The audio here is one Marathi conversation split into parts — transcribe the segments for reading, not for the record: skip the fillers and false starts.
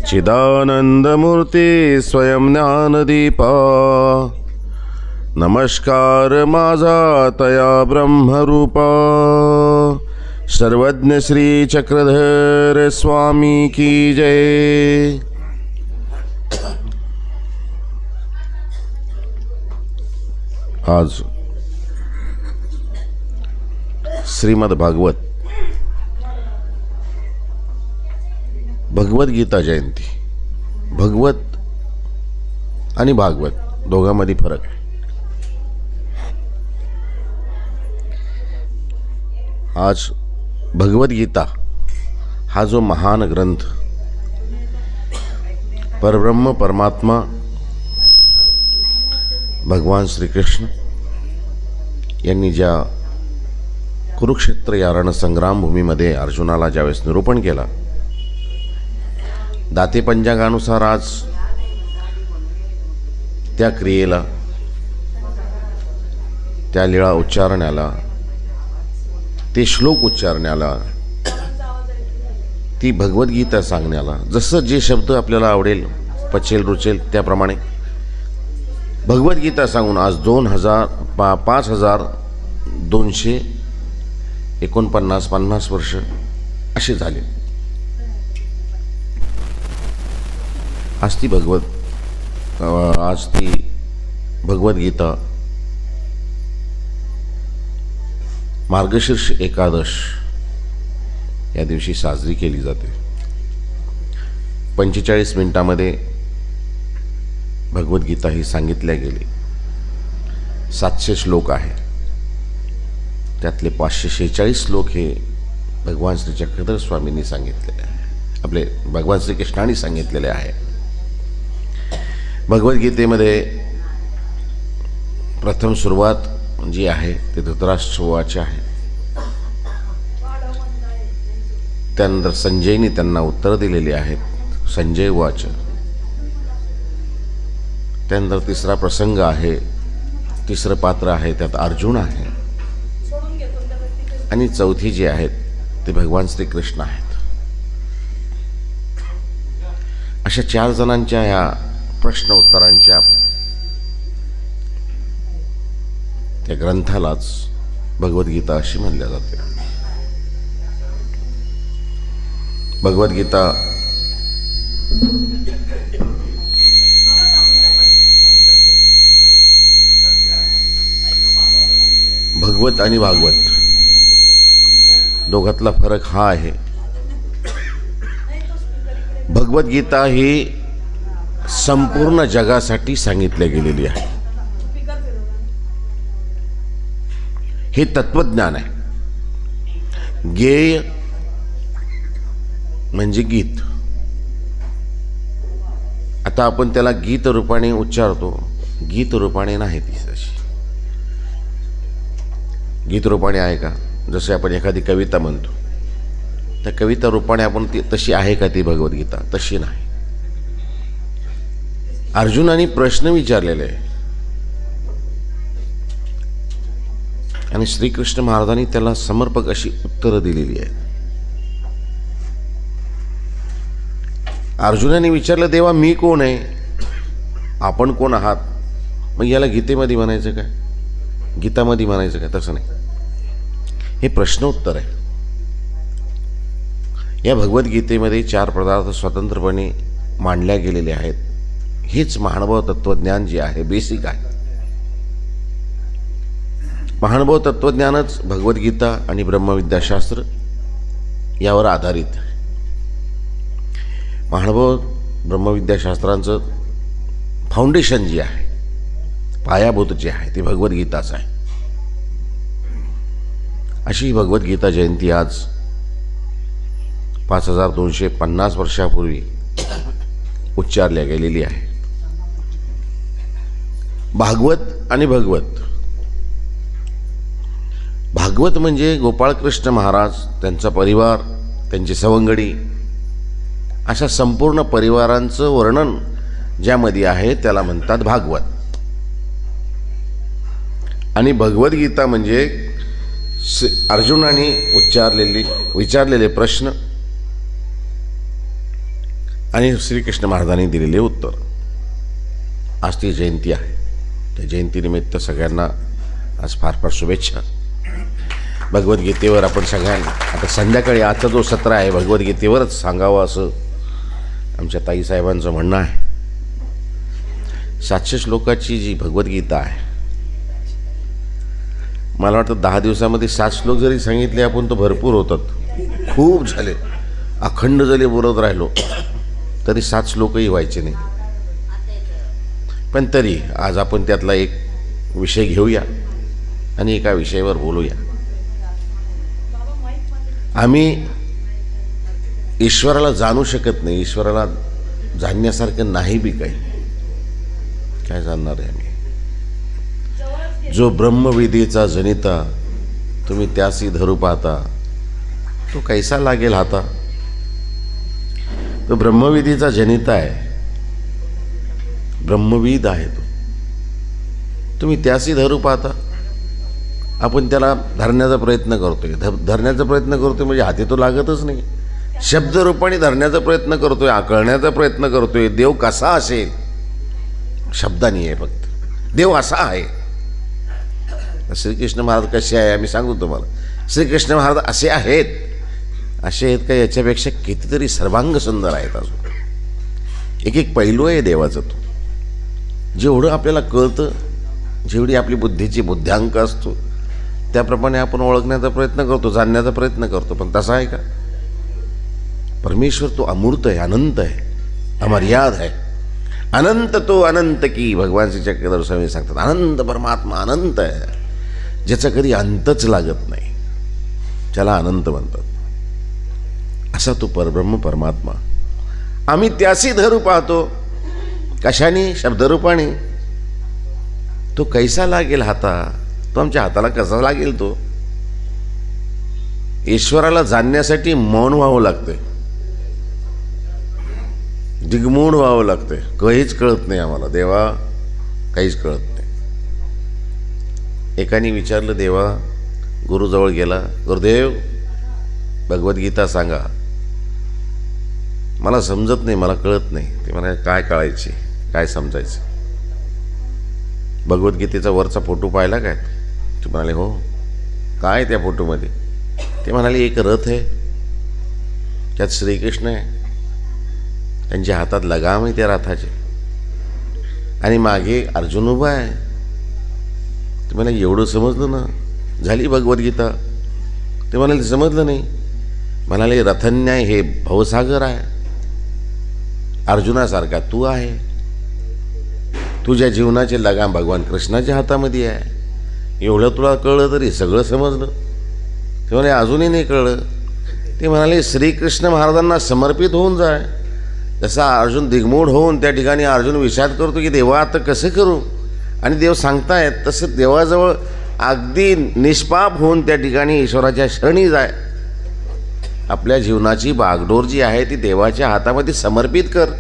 चिदानंदमूर्ती स्वयं ज्ञानदीपा नमस्कार माझा तया ब्रह्मरूपा सर्वज्ञ श्री चक्रधर स्वामी की जय। आज श्रीमद् भागवत भगवद गीता जयंती। भगवत आणि भागवत दोघांमध्ये फरक आहे। आज भगवद गीता हा जो महान ग्रंथ परब्रह्म परमात्मा भगवान श्री कृष्ण यांनी ज्या कुरुक्षेत्र या रणसंग्राम भूमीमध्ये अर्जुनाला ज्यावेळेस निरूपण केला, दाते पंचांगानुसार आज त्या क्रियेला, त्या लीळा उच्चारण्याला, ते श्लोक उच्चारण्याला, ती भगवद्गीता सांगण्याला जसं जे शब्द आपल्याला आवडेल, पचेल, रुचेल त्याप्रमाणे भगवद्गीता सांगून आज 5249 वर्ष असे झाले। आज ती भगवद्गीता मार्गशीर्ष एकादश या दिवशी साजरी केली जाते। 45 मिनिटांमध्ये भगवद्गीता ही सांगितल्या गेली। 700 श्लोक आहे, त्यातले 546 श्लोक हे भगवान श्री चक्रधर स्वामींनी सांगितलेले आहे, आपले भगवान श्री कृष्णाने सांगितलेले आहे। भगवद्गीतेमध्ये प्रथम सुरुवात जी आहे ते धृतराष्ट्र आहे, त्यानंतर संजयनी त्यांना उत्तर दिलेली आहेत, संजय उवाच। त्यानंतर तिसरा प्रसंग आहे, तिसरं पात्र आहे, त्यात अर्जुन आहे, आणि चौथी जी आहेत ते भगवान श्री कृष्ण आहेत। अशा 4 जणांच्या ह्या प्रश्न उत्तरांच्या त्या ग्रंथालाच भगवद्गीता अशी म्हणल्या जाते। भगवद्गीता भगवत आणि भागवत दोघातला फरक हा आहे, भगवद्गीता ही संपूर्ण जगासाठी सांगितली गेलेली आहे। हे तत्वज्ञान आहे। गेय म्हणजे गीत। आता आपण त्याला गीत रूपाने उच्चारतो, गीत रूपाने नाही ती तशी। गीत रूपाने आहे का? जसे आपण एखादी कविता म्हणतो, त्या कविता रूपाने आपण ती तशी आहे का ती भगवद्गीता? तशी नाही। अर्जुनाने प्रश्न विचारलेले आहे आणि श्रीकृष्ण महाराजांनी त्याला समर्पक अशी उत्तरं दिलेली आहेत। अर्जुनाने विचारलं, देवा मी कोण आहे, आपण कोण आहात? मग याला गीतेमध्ये म्हणायचं काय, गीतामध्ये म्हणायचं काय? तसं नाही, हे प्रश्न उत्तर आहे। या भगवद्गीतेमध्ये 4 पदार्थ स्वतंत्रपणे मांडल्या गेलेले आहेत। हेच महानुभाव तत्वज्ञान जे आहे बेसिक आहे। महानुभाव तत्वज्ञानच भगवद्गीता आणि ब्रह्मविद्याशास्त्र यावर आधारित आहे। महानुभाव ब्रह्मविद्याशास्त्रांचं फाउंडेशन जे आहे, पायाभूत जे आहे, ते भगवद्गीताच आहे। अशी भगवद्गीता जयंती आज 5250 वर्षापूर्वी उच्चारल्या गेलेली आहे। भागवत आणि भगवत, भागवत म्हणजे गोपाळकृष्ण महाराज, त्यांचा परिवार, त्यांचे सवंगडी, अशा संपूर्ण परिवारांचं वर्णन ज्यामध्ये आहे त्याला म्हणतात भागवत। आणि भगवद्गीता म्हणजे अर्जुनाने विचारलेले प्रश्न आणि श्रीकृष्ण महाराजांनी दिलेले उत्तर. आज ती जयंती आहे. त्या जयंतीनिमित्त सगळ्यांना आज फार फार शुभेच्छा. भगवद्गीतेवर आपण सगळ्यांना आता संध्याकाळी आजचा जो सत्र आहे भगवद्गीतेवरच सांगावं असं आमच्या ताईसाहेबांचं म्हणणं आहे. 700 श्लोकाची जी भगवद्गीता आहे, मला वाटतं 10 दिवसामध्ये 7 श्लोक जरी सांगितले आपण तर भरपूर होतात. खूप झाले, अखंड जरी बोलत राहिलो तरी 7 श्लोकही व्हायचे नाही. पण तरी आज आपण त्यातला एक विषय घेऊया आणि एका विषयावर बोलूया. आम्ही ईश्वराला जाणू शकत नाही, ईश्वराला जाणण्यासारखं नाही बी काही. काय जाणणार आहे आम्ही? जो ब्रह्मविदेचा जनिता तुम्ही त्यासी धरू पाहता, तो कैसा लागेल हाता. तो ब्रह्मविदेचा जनिता आहे, ब्रह्मविद आहे तो. तुम्ही त्यासी धरू पाहता. आपण त्याला धरण्याचा प्रयत्न करतोय, धरण्याचा प्रयत्न करतोय म्हणजे हाती तो लागतच नाही. शब्दरूपाने धरण्याचा प्रयत्न करतोय, आकळण्याचा प्रयत्न करतोय. देव कसा असेल शब्दानी आहे फक्त. देव असा आहे. श्रीकृष्ण महाराज कसे आहे आम्ही सांगू तुम्हाला. श्रीकृष्ण महाराज असे आहेत, असे आहेत का याच्यापेक्षा कितीतरी सर्वांग सुंदर आहेत. अजून एक एक पैलू आहे देवाचा. तो जेवढं आपल्याला कळतं, जेवढी आपली बुद्धीची बुद्ध्यांक असतो त्याप्रमाणे आपण ओळखण्याचा प्रयत्न करतो, जाणण्याचा प्रयत्न करतो. पण तसा आहे का? परमेश्वर तो अमूर्त आहे, अनंत आहे, अमर्याद आहे. अनंत तो अनंत की भगवान श्री चक्रधर स्वामी सांगतात. अनंत परमात्मा अनंत आहे, ज्याचा कधी अंतच लागत नाही, त्याला अनंत म्हणतात. असा तो परब्रह्म परमात्मा आम्ही त्यासी धरू पाहतो. कशाने? शब्दरूपाने. तो कैसा लागेल हाता. तो आमच्या हाताला कसा लागेल? तो ईश्वराला जाणण्यासाठी मौन व्हावं लागतंय, दिग्मूढ व्हावं लागतंय. काहीच कळत नाही आम्हाला देवा, काहीच कळत नाही. एकाने विचारलं, देवा गुरुजवळ गेला, गुरुदेव भगवद्गीता सांगा. मला समजत नाही, मला कळत नाही. ते म्हणाले, काय कळायचे, काय समजायचं? भगवद्गीतेचा वरचा फोटो पाहिला काय? ते म्हणाले, हो. काय त्या फोटोमध्ये? ते म्हणाले, एक रथ आहे, त्यात श्रीकृष्ण आहे, त्यांच्या हातात लगाम आहे त्या रथाचे, आणि मागे अर्जुन उभा आहे. ते म्हणाले, एवढं समजलं ना, झाली भगवद्गीता. ते म्हणाले, समजलं नाही. म्हणाले, रथन्याय हे भवसागर आहे, अर्जुनासारखा तू आहे. तुझ्या जीवनाचे लगाम भगवान कृष्णाच्या हातामध्ये आहे. एवढं तुला कळलं तरी सगळं समजलं? ते म्हणाले, अजूनही नाही कळलं. ते म्हणाले, श्रीकृष्ण महाराजांना समर्पित होऊन जाय. जसा अर्जुन दिग्मूढ होऊन त्या ठिकाणी अर्जुन विचार करतो की देवा आता कसं करू, आणि देव सांगतायत तसं देवाजवळ अगदी निष्पाप होऊन त्या ठिकाणी ईश्वराच्या शरणी जाय. आपल्या जीवनाची बागडोर जी आहे ती देवाच्या हातामध्ये समर्पित कर.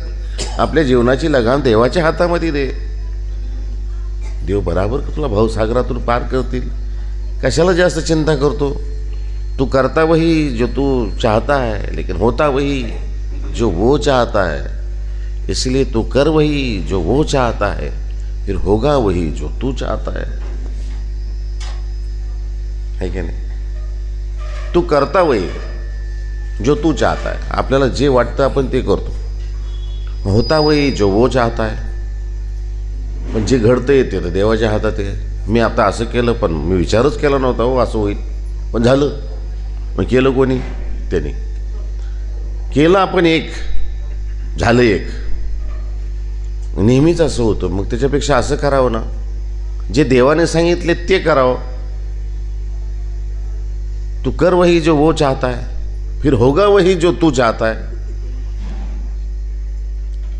आपल्या जीवनाची लगाम देवाच्या हातामध्ये दे. देव बराबर तुला भावसागरातून पार करतील. कशाला जास्त चिंता करतो? तू करता वही जो तू चाहता है, लेकिन होता वही जो वो चाहता है. इसलिए तू कर वही जो वो चाहता है, फिर होगा वही जो तू चाहता है. है की नाही? तू करता वही जो तू चाहता है. आपल्याला जे वाटतं आपण ते करतो. होता वही जो वो चाहता है. पण जे घडतं येते तर देवाच्या हातात आहे. मी आता असं केलं, पण मी विचारच केला नव्हता हो असं होईल, पण झालं. मग केलं कोणी? त्याने केलं. आपण एक झालं एक. नेहमीच असं होतं. मग त्याच्यापेक्षा असं करावं ना, जे देवाने सांगितले ते करावं. तू कर वही जो वो चाहता है, फिर होगा वही जो तू चाहता है.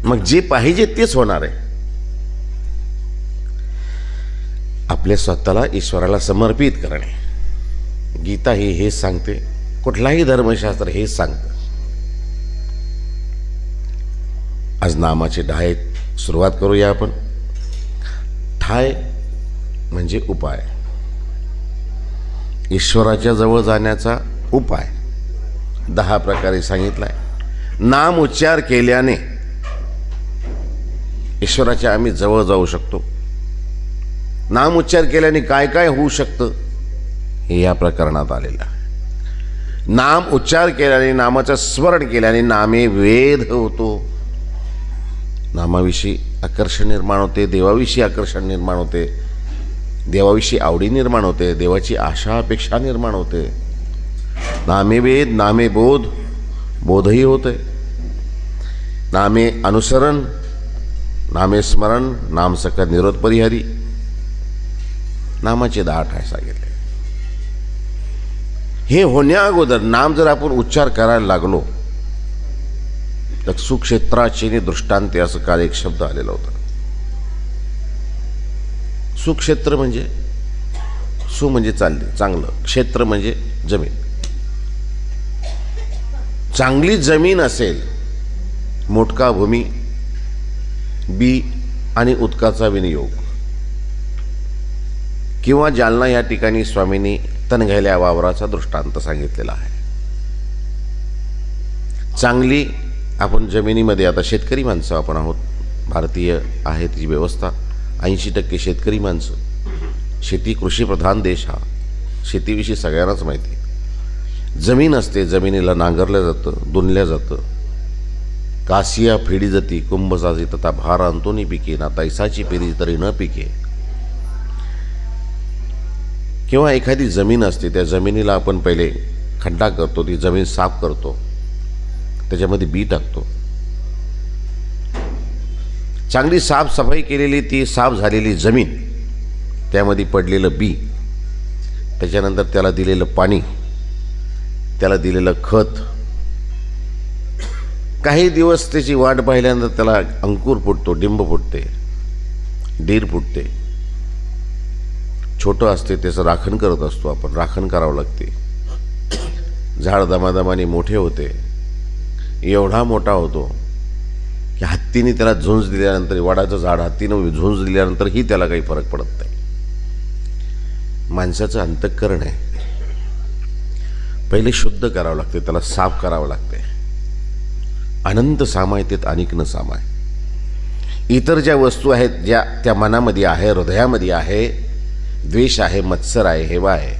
मग जे पाहिजे तेच होणार आहे. आपल्या स्वतःला ईश्वराला समर्पित करणे. गीता ही हेच सांगते, कुठलाही धर्मशास्त्र हेच सांगतं. आज नामाचे ठाय सुरुवात करूया आपण. ठाय म्हणजे उपाय, ईश्वराच्या जवळ जाण्याचा उपाय 10 प्रकारे सांगितलाय. नाम उच्चार केल्याने ईश्वराच्या आम्ही जवळ जाऊ शकतो. नाम उच्चार केल्याने काय काय होऊ शकतं हे या प्रकरणात आलेलं आहे. नाम उच्चार केल्याने, नामाचं स्मरण केल्याने नामे वेध होतो. नामाविषयी आकर्षण निर्माण होते, देवाविषयी आकर्षण निर्माण होते, देवाविषयी आवडी निर्माण होते, देवाची आशा अपेक्षा निर्माण होते. नामे वेद, नामे बोध, बोधही होते. नामे अनुसरण, नामे स्मरण, नाम सकळ निरोध परिहरी. नामाचे 10 ठाय सांगितले. हे होण्या अगोदर नाम जर आपण उच्चार करायला लागलो तर सुक्षेत्राची दृष्टांते असं काल एक शब्द आलेला होता. सुक्षेत्र म्हणजे सु म्हणजे चांगलं, क्षेत्र म्हणजे जमीन. चांगली जमीन असेल, मोटका भूमी, बी आणि उदकाचा विनियोग, किंवा जालना या ठिकाणी स्वामींनी तनघैल्या वावराचा दृष्टांत सांगितलेला आहे. चांगली आपण जमिनीमध्ये, आता शेतकरी माणसं आपण आहोत, भारतीय आहे ती व्यवस्था, 80% शेतकरी माणसं, शेती कृषीप्रधान देश हा, शेतीविषयी सगळ्यांनाच माहिती. जमीन असते, जमिनीला नांगरलं जातं, दुनल्या जातं. कासिया फेडी जाती, कुंभ साजी तथा भार अंतोनी पिके, ना तैसाची पेरी तरी न पिके. किंवा एखादी जमीन असते, त्या जमिनीला आपण पहिले खड्डा करतो, ती जमीन साफ करतो, त्याच्यामध्ये बी टाकतो. चांगली साफसफाई केलेली ती साफ झालेली जमीन, त्यामध्ये पडलेलं बी, त्याच्यानंतर त्याला दिलेलं पाणी, त्याला दिलेलं खत, काही दिवस त्याची वाट पाहिल्यानंतर त्याला अंकुर फुटतो, डिंब फुटते, डीर फुटते. छोटं असते, त्याचं राखण करत असतो आपण, राखण करावं लागते. झाड दमादमाने मोठे होते, एवढा मोठा होतो की हत्तीने त्याला झुंज दिल्यानंतर, वडाचं झाड हत्तीनं झुंज दिल्यानंतरही त्याला काही फरक पडत नाही. माणसाचं अंतःकरण आहे, पहिले शुद्ध करावं लागते, त्याला साफ करावं लागते. अनंत सामाय तेत अनेक न सामाय. इतर ज्या वस्तू आहेत, ज्या त्या मनामध्ये आहे, हृदयामध्ये आहे, द्वेष आहे, मत्सर आहे, हेवा आहे,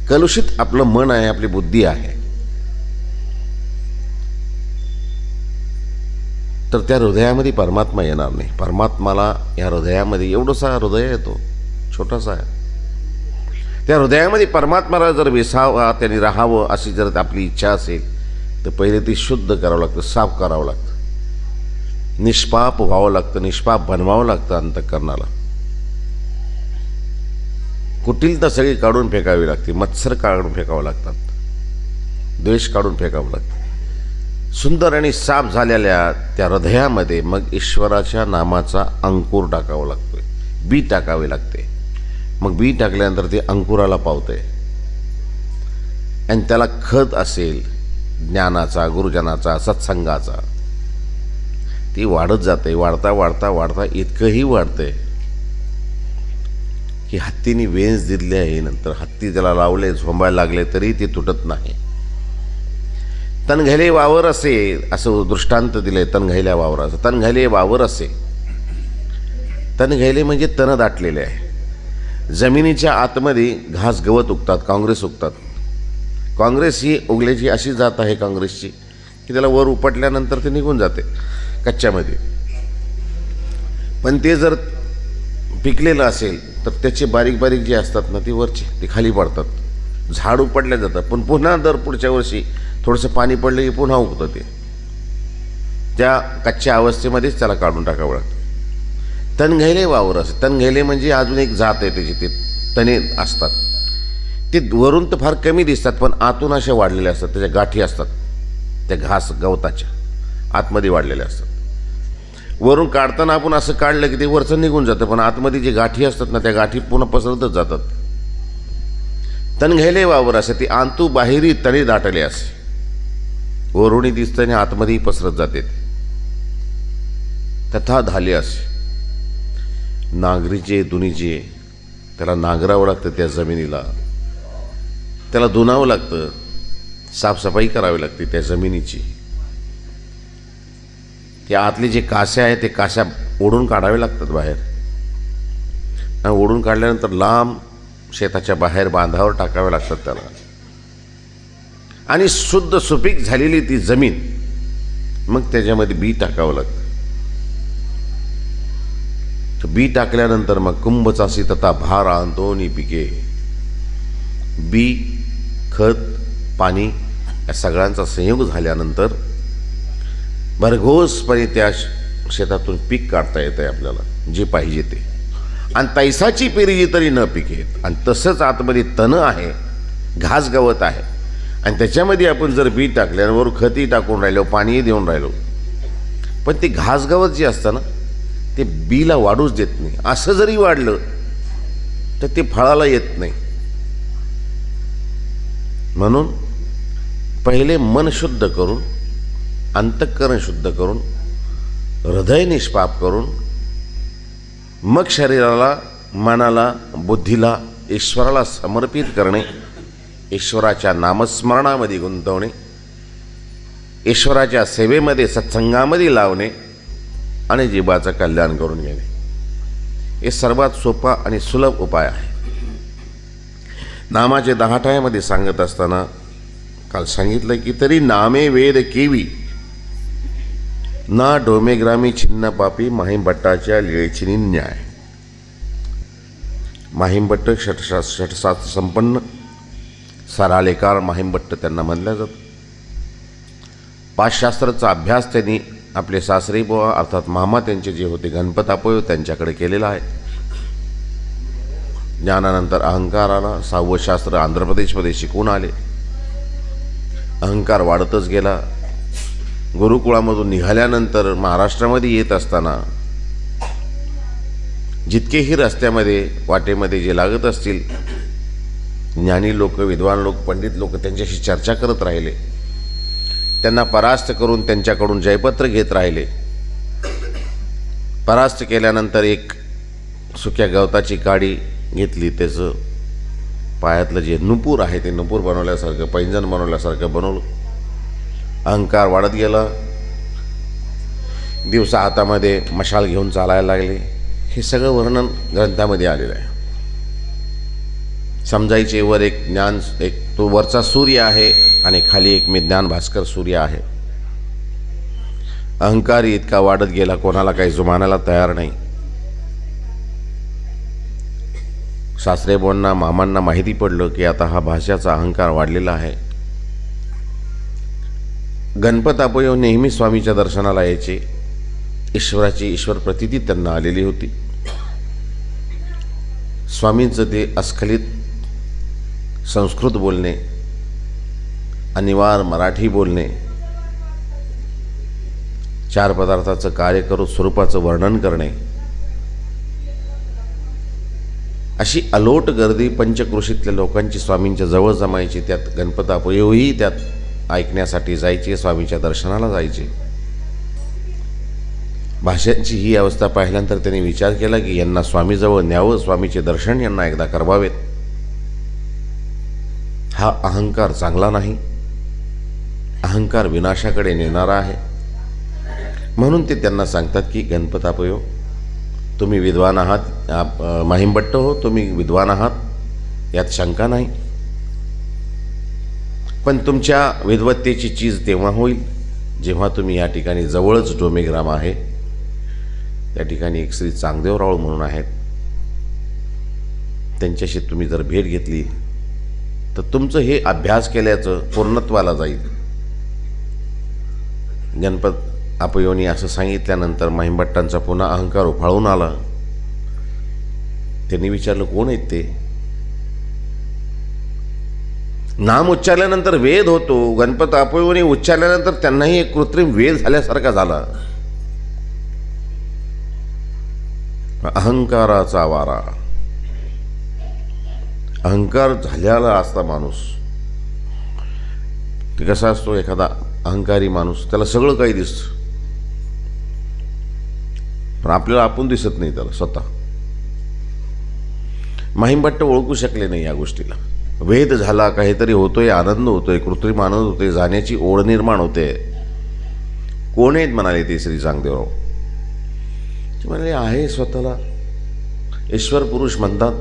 कलुषित आपलं मन आहे, आपली बुद्धी आहे, तर त्या हृदयामध्ये परमात्मा येणार नाही. परमात्माला या हृदयामध्ये, एवढंसा हृदय येतो, छोटासा आहे, त्या हृदयामध्ये परमात्माला जर विसावा, त्यांनी राहावं अशी जर आपली इच्छा असेल तर पहिले ती शुद्ध करावं लागतं, साफ करावं लागतं, निष्पाप व्हावं लागतं, निष्पाप बनवावं लागतं. अंतःकरणाला कुटिलता सगळी काढून फेकावी लागते, मत्सर काढून फेकावं लागतात, द्वेष काढून फेकावं लागतं. सुंदर आणि साफ झालेल्या त्या हृदयामध्ये मग ईश्वराच्या नामाचा अंकुर टाकावा लागतोय, बी टाकावे लागते. मग बी टाकल्यानंतर ते अंकुराला पावते आणि त्याला खत असेल ज्ञानाचा, गुरुजनाचा, सत्संगाचा, ती वाढत जाते. वाढता वाढता वाढता इतकंही वाढते की हत्तीने वेंज दिले आहे, नंतर हत्ती त्याला लावले, झोंबायला लागले तरी ते तुटत नाही. तनघैले वावर असे, असं दृष्टांत दिले तनघैल्या वावराचं. तनघैले वावर असे, तनघैले म्हणजे तण दाटलेले आहे. जमिनीच्या आतमध्ये घास गवत उगतात, काँग्रेस उगतात. काँग्रेस ही उगल्याची अशी जात आहे काँग्रेसची की त्याला वर उपटल्यानंतर ते निघून जाते कच्च्यामध्ये. पण ते जर पिकलेलं असेल तर त्याचे बारीक बारीक जे असतात ना, ती वरची ती खाली पडतात, झाड उपटल्या जातात. पण पुन्हा दर पुढच्या वर्षी थोडंसं पाणी पडलं की पुन्हा उगतं. ते त्या कच्च्या अवस्थेमध्येच त्याला काढून टाकावं लागतं. तनघैले वावर असते. तनघैले म्हणजे अजून एक जात आहे त्याची, ते तणे असतात, ते वरून तर फार कमी दिसतात पण आतून असे वाढलेले असतात, त्याच्या गाठी असतात, त्या घास गवताच्या आतमध्ये वाढलेल्या असतात. वरून काढताना आपण असं काढलं की ते वरचं निघून जातं, पण आतमध्ये जे गाठी असतात ना, त्या गाठी पुन्हा पसरतच जातात. तनघैले वावर असे, ती आंतू बाहेरी तणे दाटले असे, वरूनही दिसतं आणि आतमध्येही पसरत जाते. तथा झाले असे. नांगरीचे दुनीचे, त्याला नांगरावं लागतं त्या जमिनीला, त्याला धुनावं लागतं, साफसफाई करावी लागते त्या जमिनीची. ते आतले जे कास्या आहे ते कास्या ओढून काढावे लागतात बाहेर, आणि ओढून काढल्यानंतर लांब शेताच्या बाहेर बांधावर टाकावे लागतात त्याला, आणि शुद्ध सुपीक झालेली ती जमीन मग त्याच्यामध्ये बी टाकावं लागतं. बी टाकल्यानंतर मग कुंभचासी तथा भार आणतोनी पिके, बी, खत, पाणी या सगळ्यांचा संयोग झाल्यानंतर भरघोसपणे त्या शेतातून पीक काढता येतं आहे आपल्याला जे पाहिजे ते, आणि तैसाची पेरली तरी न पिकेत. आणि तसंच आतमध्ये तण आहे, घास गवत आहे, आणि त्याच्यामध्ये आपण जर बी टाकल्यावर खती टाकून राहिलो, पाणीही देऊन राहिलो, पण ते घास गवत जे असतं ना ते बीला वाढूच देत नाही. असं जरी वाढलं तर ते फळाला येत नाही. म्हणून पहिले मन शुद्ध करून, अंतःकरण शुद्ध करून, हृदय निष्पाप करून, मग शरीराला, मनाला, बुद्धीला ईश्वराला समर्पित करणे, ईश्वराच्या नामस्मरणामध्ये गुंतवणे, ईश्वराच्या सेवेमध्ये, सत्संगामध्ये लावणे, आणि जीवाचं कल्याण करून घेणे, हे सर्वात सोपा आणि सुलभ उपाय आहे. नामाचे 10 टायामध्ये सांगत असताना काल सांगितलं की तरी नामे वेद केवी ना डोमेग्रामी छिन्न पापी माहिमभट्टाच्या लीळेची न्याय. माहिमभट्ट षटशास्त्र संपन्न सरालेकार माहिमभट्ट त्यांना म्हणलं जातं. 5 शास्त्राचा अभ्यास त्यांनी आपले सासरे बुवा अर्थात मामा त्यांचे जे होते गणपत आपोय त्यांच्याकडे केलेला आहे. ज्ञानानंतर अहंकार आला. 6वं शास्त्र आंध्र प्रदेशमध्ये शिकून आले. अहंकार वाढतच गेला. गुरुकुळामधून निघाल्यानंतर महाराष्ट्रामध्ये येत असताना जितकेही रस्त्यामध्ये वाटेमध्ये जे लागत असतील ज्ञानी लोक, विद्वान लोक, पंडित लोक त्यांच्याशी चर्चा करत राहिले, त्यांना परास्त करून त्यांच्याकडून जयपत्र घेत राहिले. परास्त केल्यानंतर एक सुक्या गवताची काडी घेतली, त्याचं पायातलं जे नुपूर आहे ते नुपूर बनवल्यासारखं, पैंजण बनवल्यासारखं बनवलं. अहंकार वाढत गेला. दिवसा हातामध्ये मशाल घेऊन चालायला लागले. हे सगळं वर्णन ग्रंथामध्ये आलेलं आहे. समजायचे वर एक ज्ञान, एक तो वरचा सूर्य आहे आणि खाली एक मी ज्ञान भास्कर सूर्य आहे. अहंकार इतका वाढत गेला, कोणाला काही जुमानाला तयार नाही. सासरेबोंना, मामांना माहिती पडलं की आता हा भाषाचा अहंकार वाढलेला आहे. गणपत आपोय नेहमी स्वामीच्या दर्शनाला यायचे. ईश्वराची ईश्वर प्रतिती त्यांना आलेली होती. स्वामींचं ते अस्खलित संस्कृत बोलणे, अनिवार्य मराठी बोलणे, 4 पदार्थाचं कार्य करून स्वरूपाचं वर्णन करणे, अशी अलोट गर्दी पंचक्रोशीतल्या लोकांची स्वामींच्या जवळ जमायची. त्यात गणपत आपोयही त्यात ऐकण्यासाठी जायचे, स्वामींच्या दर्शनाला जायचे. भाषांची ही अवस्था पाहिल्यानंतर त्यांनी विचार केला की यांना स्वामीजवळ न्यावं, स्वामीचे दर्शन यांना एकदा करवावेत. हा अहंकार चांगला नाही, अहंकार विनाशाकडे नेणारा आहे. म्हणून ते त्यांना सांगतात की गणपत आपोय, तुम्ही विद्वान आहात, माहिमभट्ट हो, तुम्ही विद्वान आहात, यात शंका नाही. पण तुमच्या विद्वत्तेची चीज तेव्हा होईल जेव्हा तुम्ही या ठिकाणी जवळच डोमेग्राम आहे, त्या ठिकाणी एक श्री चांगदेवराव म्हणून आहेत, त्यांच्याशी तुम्ही जर भेट घेतली तर तुमचं हे अभ्यास केल्याचं पूर्णत्वाला जाईल. गणपत आपोयोनी असं सांगितल्यानंतर माहिमभट्टांचा पुन्हा अहंकार उफाळून आला. त्यांनी विचारलं, कोण आहेत ते? नाम उच्चारल्यानंतर वेद होतो. गणपत आपोयोनी उच्चारल्यानंतर त्यांनाही एक कृत्रिम वेद झाल्यासारखा झाला. अहंकाराचा वारा. अहंकार झालेला असता माणूस, ते कसा असतो, एखादा अहंकारी माणूस, त्याला सगळं काही दिसतं पण आपल्याला आपण दिसत नाही त्याला स्वतः. माहिमभट्ट ओळखू शकले नाही या गोष्टीला. वेद झाला, काहीतरी होतोय, आनंद होतोय, कृत्रिम आनंद होतोय, जाण्याची ओढ निर्माण होते. कोण आहेत म्हणाले ते श्री चांगदेवराव. ते म्हणाले आहे स्वतःला ईश्वर पुरुष म्हणतात.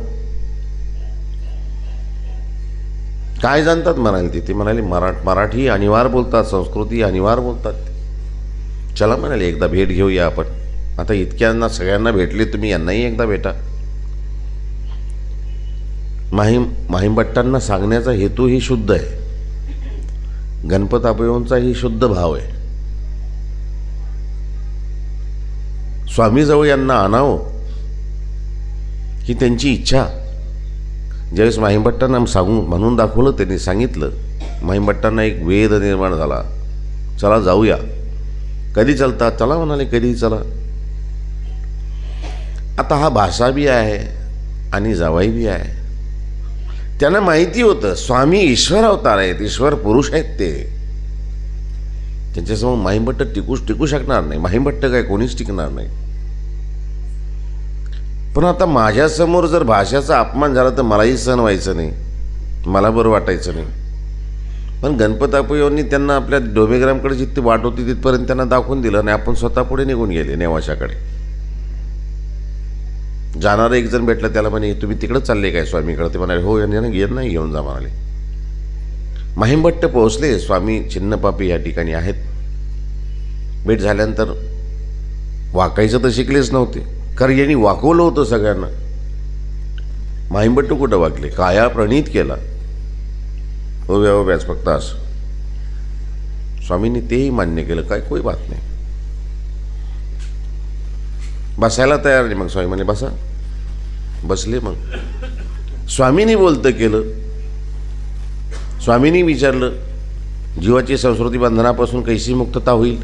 काय जाणतात म्हणाले ते म्हणाले मराठी अनिवार्य बोलतात, संस्कृती अनिवार्य बोलतात. चला म्हणाले एकदा भेट घेऊया आपण. आता इतक्यांना सगळ्यांना भेटले, तुम्ही यांनाही एकदा भेटा. माहीमभट्टांना सांगण्याचा हेतूही शुद्ध आहे, गणपत अभयंचाही शुद्ध भाव आहे. स्वामीजवळ यांना आणावं ही त्यांची इच्छा. ज्यावेळेस माहीमभट्टांना सांगून म्हणून दाखवलं, त्यांनी सांगितलं. माहीमभट्टांना एक वेध निर्माण झाला, चला जाऊया. कधी चलता? चला म्हणाले, कधी चला. आता हा भाषा बी आहे आणि जावाई बी आहे. त्यांना माहिती होतं स्वामी ईश्वर अवतार आहेत, ईश्वर पुरुष आहेत. ते त्यांच्यासमोर माहीमभट्ट टिकू शकणार नाही. माहीमभट्ट काय कोणीच टिकणार नाही. पण आता माझ्यासमोर जर भाषेचा अपमान झाला तर मलाही सहन व्हायचं नाही, मला बरं वाटायचं नाही. पण गणपत अभयांनी त्यांना आपल्या डोमेग्रामकडे जिथे वाट होती तिथपर्यंत त्यांना दाखवून दिलं आणि आपण स्वतः पुढे निघून गेले नेवाशाकडे. जाणारं एक जण भेटलं, त्याला म्हणे तुम्ही तिकडं चालले काय स्वामीकडे? ते म्हणाले हो, यांना नाही घेऊन जा म्हणाले. माहीमभट्ट पोहोचले, स्वामी चिन्नपापी या ठिकाणी आहेत. भेट झाल्यानंतर वाकायचं तर शिकलेच नव्हते, कारण यांनी वाकवलं होतं सगळ्यांना. माहीमभट्ट कुठं वाकले? काया प्रणीत केला, उभ्याच फक्त असं. स्वामींनी तेही मान्य केलं, काय कोई बात नाही. बसायला तयार नाही. मग स्वामी म्हणे बसा. बसले. मग स्वामींनी बोलतं केलं. स्वामींनी विचारलं जीवाची संस्कृती बंधनापासून कैसी मुक्तता होईल?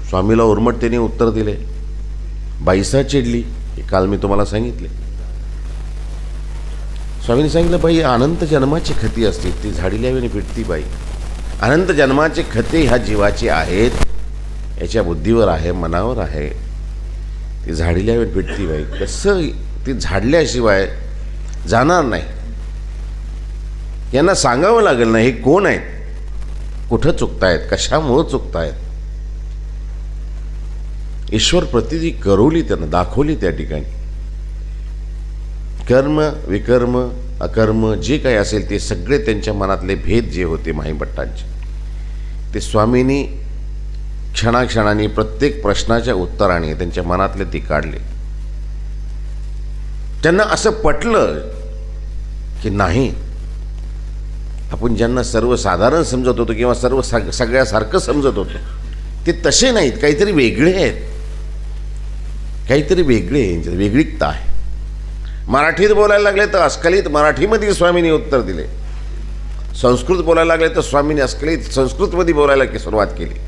स्वामीला उर्मटतेने उत्तर दिले. बाईसा चिडली, हे काल मी तुम्हाला सांगितले. स्वामींनी सांगितलं बाई अनंत जन्माची खती असते, ती झाडील्यावेळी फिटती बाई. अनंत जन्माचे खते ह्या जीवाचे आहेत, याच्या बुद्धीवर आहे, मनावर आहे. ती झाडील्यावेळी फिटती बाई. कसं ती झाडल्याशिवाय जाणार नाही. यांना सांगावं लागेल ना हे कोण आहेत, कुठं चुकतायत, कशामुळं चुकतायत. ईश्वर प्रतिती करवली, त्यांना दाखवली. त्या ठिकाणी कर्म विकर्म अकर्म जे काही असेल ते सगळे त्यांच्या मनातले भेद जे होते माहीमभट्टांचे, ते स्वामींनी क्षणाक्षणाने प्रत्येक प्रश्नाच्या उत्तराने त्यांच्या मनातले ते काढले. त्यांना असं पटलं की नाही, आपण ज्यांना सर्वसाधारण समजत होतो किंवा सगळ्यासारखं समजत होतो ते तसे नाहीत, काहीतरी वेगळे आहेत, काहीतरी वेगळे, वेगळीकता आहे. मराठीत बोलायला लागले तर अस्खलित मराठीमध्ये स्वामींनी उत्तर दिले. संस्कृत बोलायला लागले तर स्वामींनी अस्खलित संस्कृतमध्ये बोलायला सुरुवात केली.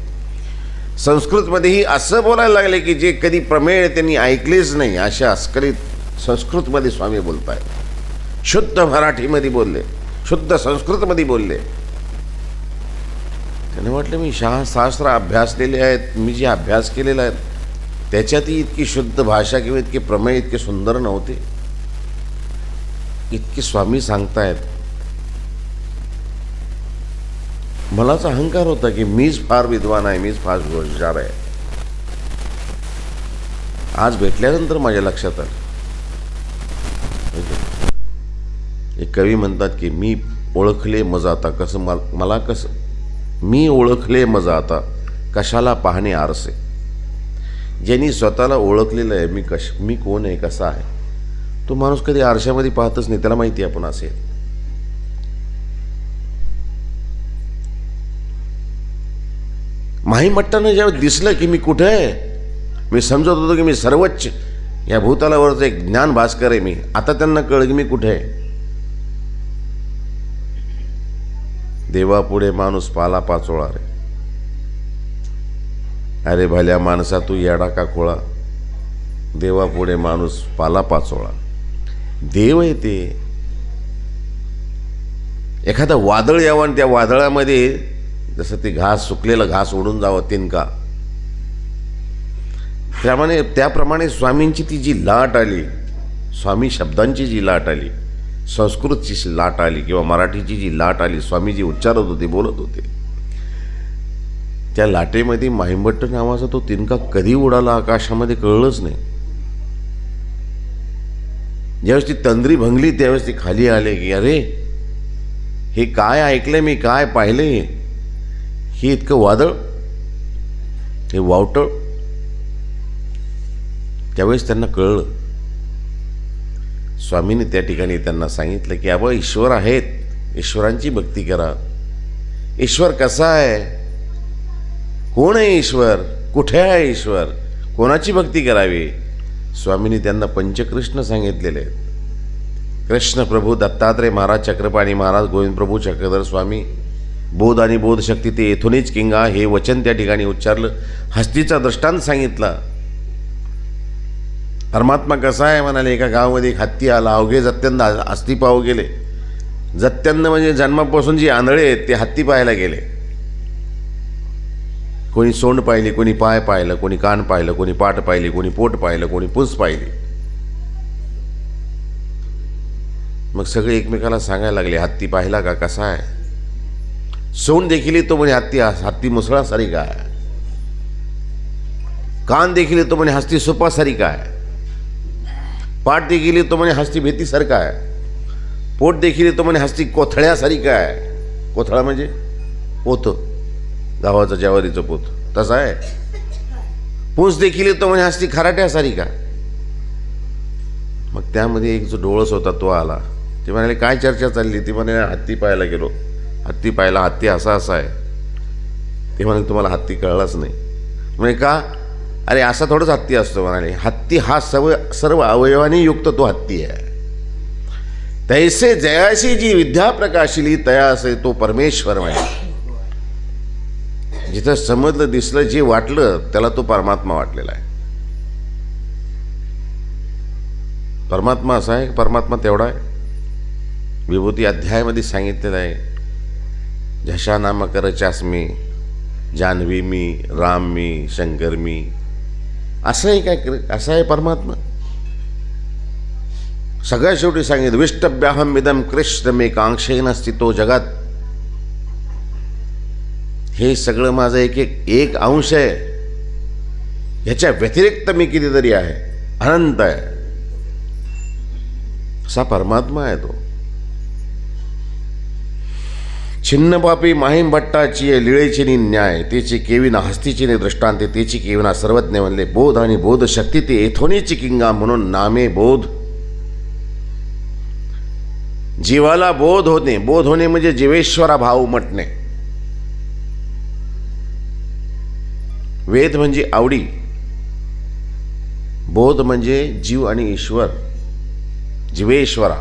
संस्कृतमध्येही असं बोलायला लागले की जे कधी प्रमेय त्यांनी ऐकलेच नाही, अशा अस्खलित संस्कृतमध्ये स्वामी बोलताय. शुद्ध मराठीमध्ये बोलले, शुद्ध संस्कृतमध्ये बोलले. त्याने म्हटलं मी शास्त्र अभ्यासलेले आहेत, मी जे अभ्यास केलेला आहे त्याच्यातही इतकी शुद्ध भाषा किंवा इतके प्रमेय इतके सुंदर नव्हते, इतके स्वामी सांगतायत. मलाच अहंकार होता की मीच फार विद्वान आहे, मीच फार हुशार आहे. आज भेटल्यानंतर माझ्या लक्षात आलं. एक कवी म्हणतात की मी ओळखले मज आता कसं मला कसं मी ओळखले मज आता कशाला पाहणे आरसे. ज्यांनी स्वतःला ओळखलेलं आहे मी कोण आहे, कसा आहे, तो माणूस कधी आरशामध्ये पाहतच नाही, त्याला माहिती आपण असेल. माहीमभट्टांना जेव्हा दिसलं की मी कुठे आहे, मी समजत होतो की मी सर्वोच्च या भूतलावरचं एक ज्ञान भास्कर आहे मी. आता त्यांना कळलं की मी कुठे आहे. देवापुढे माणूस पाला पाचोळा रे. अरे भल्या माणसा तू येडा का खोळा, देवापुढे माणूस पाला पाचोळा. देव आहे ते. एखादं वादळ यावं आणि त्या वादळामध्ये जसं ते घास सुकलेला घास उडून जावं तिनका, त्याप्रमाणे स्वामींची ती जी लाट आली, स्वामी शब्दांची जी लाट आली, संस्कृतची लाट आली किंवा मराठीची जी लाट आली, स्वामीजी उच्चारत होते, बोलत होते. त्या लाटेमध्ये माहिमभट्ट नावाचा तो तिनका कधी उडाला आकाशामध्ये कळलंच नाही. ज्यावेळेस ती तंद्री भंगली त्यावेळेस ती खाली आले की अरे हे काय ऐकलंय मी, काय पाहिलंय, हे इतकं वादळ, हे वावटळ. त्यावेळेस त्यांना कळलं. स्वामींनी त्या ठिकाणी त्यांना सांगितलं की अबा ईश्वर आहेत, ईश्वरांची भक्ती करा. ईश्वर कसा आहे, कोण आहे ईश्वर, कुठे आहे ईश्वर, कोणाची भक्ती करावी. स्वामींनी त्यांना पंचकृष्ण सांगितलेले आहेत. कृष्ण प्रभू दत्तात्रय महाराज, चक्रपाणी महाराज, गोविंद प्रभू, चक्रधर स्वामी, बोध आणि बोधशक्ती ते येथूनच किंगा, हे वचन त्या ठिकाणी उच्चारलं. हस्तीचा दृष्टांत सांगितला. परमात्मा कसा आहे म्हणाले. एका गावामध्ये एक हत्ती आला. अवघे जत्यांद हस्ती पाहू गेले. जत्यांद म्हणजे जन्मापासून जी आंधळे आहेत ते हत्ती पाहायला गेले. कोणी सोंड पाहिली, कोणी पाय पाहिलं, कोणी कान पाहिलं, कोणी पाठ पाहिली, कोणी पोट पाहिलं, कोणी पूस पाहिली. मग सगळे एकमेकाला सांगायला लागले, हत्ती पाहिला का, कसा आहे. सोंड देखील तो म्हणे हत्ती मुसळासारी काय. कान देखील तो म्हणे हस्ती सोपासारी काय. पाठ देखील तो म्हणे हस्ती भीतीसारखा आहे. पोट देखील तो म्हणे हस्ती कोथळ्यासारी काय. कोथळा म्हणजे पोत, गावाचं ज्वारीचं पोत, तसं आहे. पूस देखील तो म्हणे हस्ती खराट्यासारी का. मग त्यामध्ये एक जो डोळस होता तो आला. ते म्हणाले काय चर्चा चालली. ती म्हणे हत्ती पाहायला गेलो, हत्ती पाहिला, हत्ती असा असा आहे. ते म्हणे तुम्हाला हत्ती कळलाच नाही. म्हणे का. अरे असा थोडंच हत्ती असतो म्हणाले. हत्ती हा सर्व अवयवांनी युक्त तो हत्ती आहे. तैसे जयाशी जी विद्या प्रकाशिली तयासे तो परमेश्वर म्हणे. जिथं समजलं, दिसलं, जे वाटलं त्याला तो परमात्मा वाटलेला आहे. परमात्मा असा आहे, परमात्मा तेवढा आहे. विभूती अध्यायामध्ये सांगितलेलं आहे. झषा नाम कर चास्मी, जान्हवी मी, राम मी, शंकर मी. असं आहे काय, असं आहे परमात्मा. सगळ्या शेवटी सांगितलं विष्टभ्याहम इदम कृष्ण मे कांक्षेन स्थितो जगात. हे सगळं माझं एक अंश आहे. ह्याच्या व्यतिरिक्त मी कितीतरी आहे, अनंत आहे. असा परमात्मा आहे तो. छिन्न पापी माहीम भट्टाची लिळेची न्याय, तेची केविना हस्तीची दृष्टांते, तेची केविना सर्वज्ञ म्हणले. बोध आणि बोध शक्ती ते येथोनीची किंगा, म्हणून नामे बोध. जीवाला बोध होणे, बोध होणे म्हणजे जीवेश्वरा भाव उमटणे. वेद म्हणजे आवडी, बोध म्हणजे जीव आणि ईश्वर, जीवेश्वरा.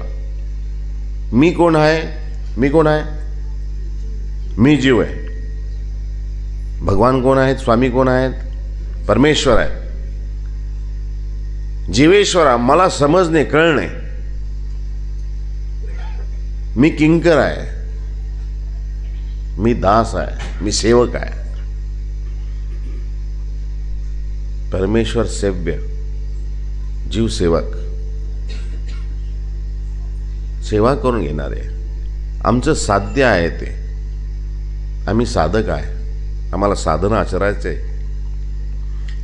मी कोण आहे, मी कोण आहे, मी जीव आहे. भगवान कोण आहेत, स्वामी कोण आहेत, परमेश्वर आहे. जीवेश्वरा मला समजणे, कळणे. मी किंकर आहे, मी दास आहे, मी सेवक आहे. परमेश्वर सेव्य, जीव सेवक, सेवा करून घेणारे. आमचं साध्य आहे ते. आम्ही साधक आहे, आम्हाला साधन आचरायचे.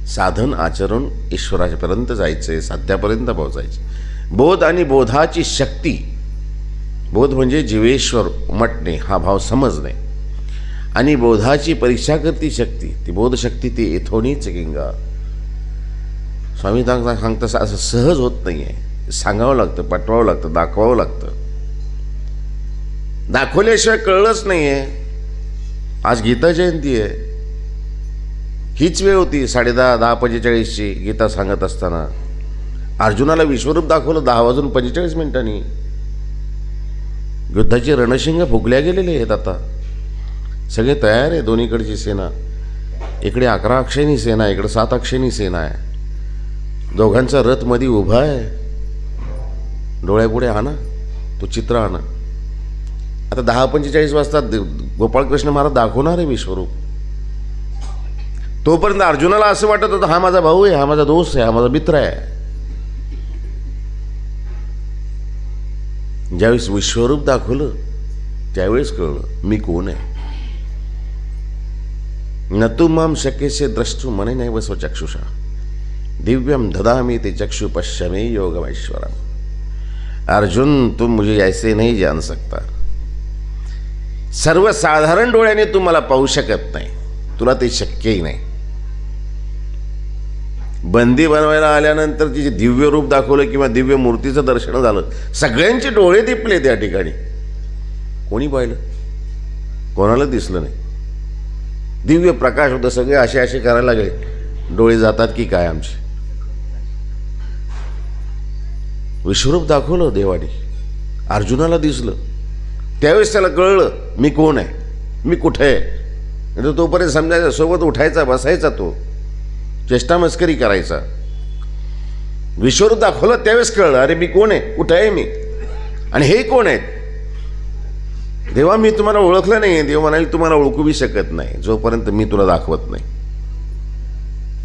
साधन आचरून ईश्वरापर्यंत जायचे, साध्यापर्यंत पोहोचायचे. बोध आणि बोधाची शक्ती. बोध म्हणजे जीवेश्वर उमटणे, हा भाव समजणे. आणि बोधाची परीक्षा करती शक्ती, ती बोधशक्ती ती येथोनीच किंगा. स्वामी सांगतं असं सहज होत नाही आहे. सांगावं लागतं, पटवावं लागतं, दाखवावं लागतं. दाखवल्याशिवाय कळलंच नाही आहे. आज गीता जयंती आहे. हीच वेळ होती 10:45 गीता सांगत असताना. अर्जुनाला विश्वरूप दाखवलं 10:45 युद्धाची रणशिंग फुगल्या गेलेले आहेत. आता सगळे तयार आहे. दोन्हीकडची सेना, इकडे 11 अक्षयनी सेना, इकडे 7 अक्षयनी सेना आहे. दोघांचा रथ मध्ये उभा आहे. डोळ्यापुढे आणा तो चित्र, आणा. आता 10:45 वाजता गोपाळकृष्ण महाराज दाखवणार आहे विश्वरूप. तोपर्यंत अर्जुनाला असं वाटत होतं हा माझा भाऊ आहे, हा माझा दोस्त आहे, हा माझा मित्र आहे. ज्यावेळेस विश्वरूप दाखवलं त्यावेळेस कळलं मी कोण आहे. न तू माम शक्यसे द्रष्टु मने नैव स्वचक्षुषा दिव्यम ददामि ते चक्षु पश्यमे योगमैश्वरम। अर्जुन, तुम मुझे ऐसे नहीं जान सकता। सर्वसाधारण डोळ्याने तू मला पाहू शकत नाही, तुला ते शक्यही नाही। बंदी बनवायला आल्यानंतर तिचे दिव्य रूप दाखवलं किंवा दिव्य मूर्तीचं दर्शन झालं, सगळ्यांचे डोळे दिपले त्या ठिकाणी। कोणी पाहिलं? कोणाला दिसलं नाही। दिव्य प्रकाश होता, सगळे असे असे करायला लागले, डोळे जातात की काय आमचे। विश्वरूप दाखवलं देवाने, अर्जुनाला दिसलं। त्यावेळेस त्याला कळलं मी कोण आहे, मी कुठे आहे। तर तोपर्यंत समजायचा, सोबत उठायचा बसायचा, तो चेष्टा मस्करी करायचा। विश्वरूप दाखवलं त्यावेळेस कळलं, अरे मी कोण आहे, कुठे आहे मी, आणि हे कोण आहेत। देवा मी तुम्हाला ओळखलं नाही। देव म्हणाले तुम्हाला ओळखू बी शकत नाही जोपर्यंत मी तुला दाखवत नाही।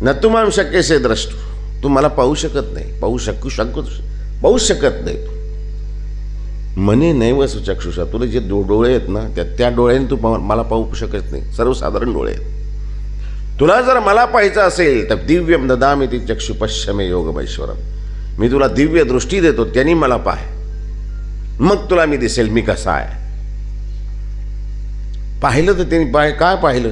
न तुम्हाला शक्यसे द्रष्टू, तू मला पाहू शकत नाही, पाहू शकत नाही तू। मने नैव सुचक्षुषा, तुला जे डोळे आहेत ना त्या डोळ्याने तू मला पाहू शकत नाही। सर्वसाधारण डोळे आहेत। तुला जर मला पाहायचं असेल तर दिव्यम ददामि ते चक्षु पश्यमे योगमैश्वरम, मी तुला दिव्य दृष्टी देतो, त्यांनी मला पाह, मग तुला मी दिसेल मी कसा आहे। पाहिलं तर त्यांनी काय पाहिलं?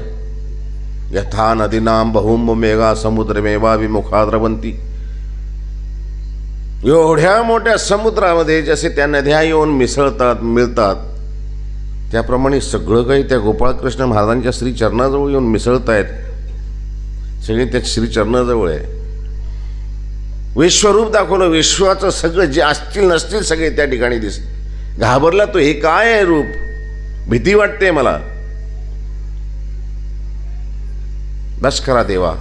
यथा नदीनां बहुंब मेघा समुद्रमेवा विमुखा द्रवंती। एवढ्या मोठ्या समुद्रामध्ये जसे त्या नद्या येऊन मिसळतात मिळतात, त्याप्रमाणे सगळं काही त्या गोपाळकृष्ण महाराजांच्या श्रीचरणाजवळ येऊन मिसळत आहेत। सगळे त्या श्रीचरणाजवळ आहे। विश्वरूप दाखवलं, विश्वाचं सगळं जे असतील नसतील सगळे त्या ठिकाणी दिसत। घाबरला तो, हे काय आहे रूप, भीती वाटते मला। बस करा देवा,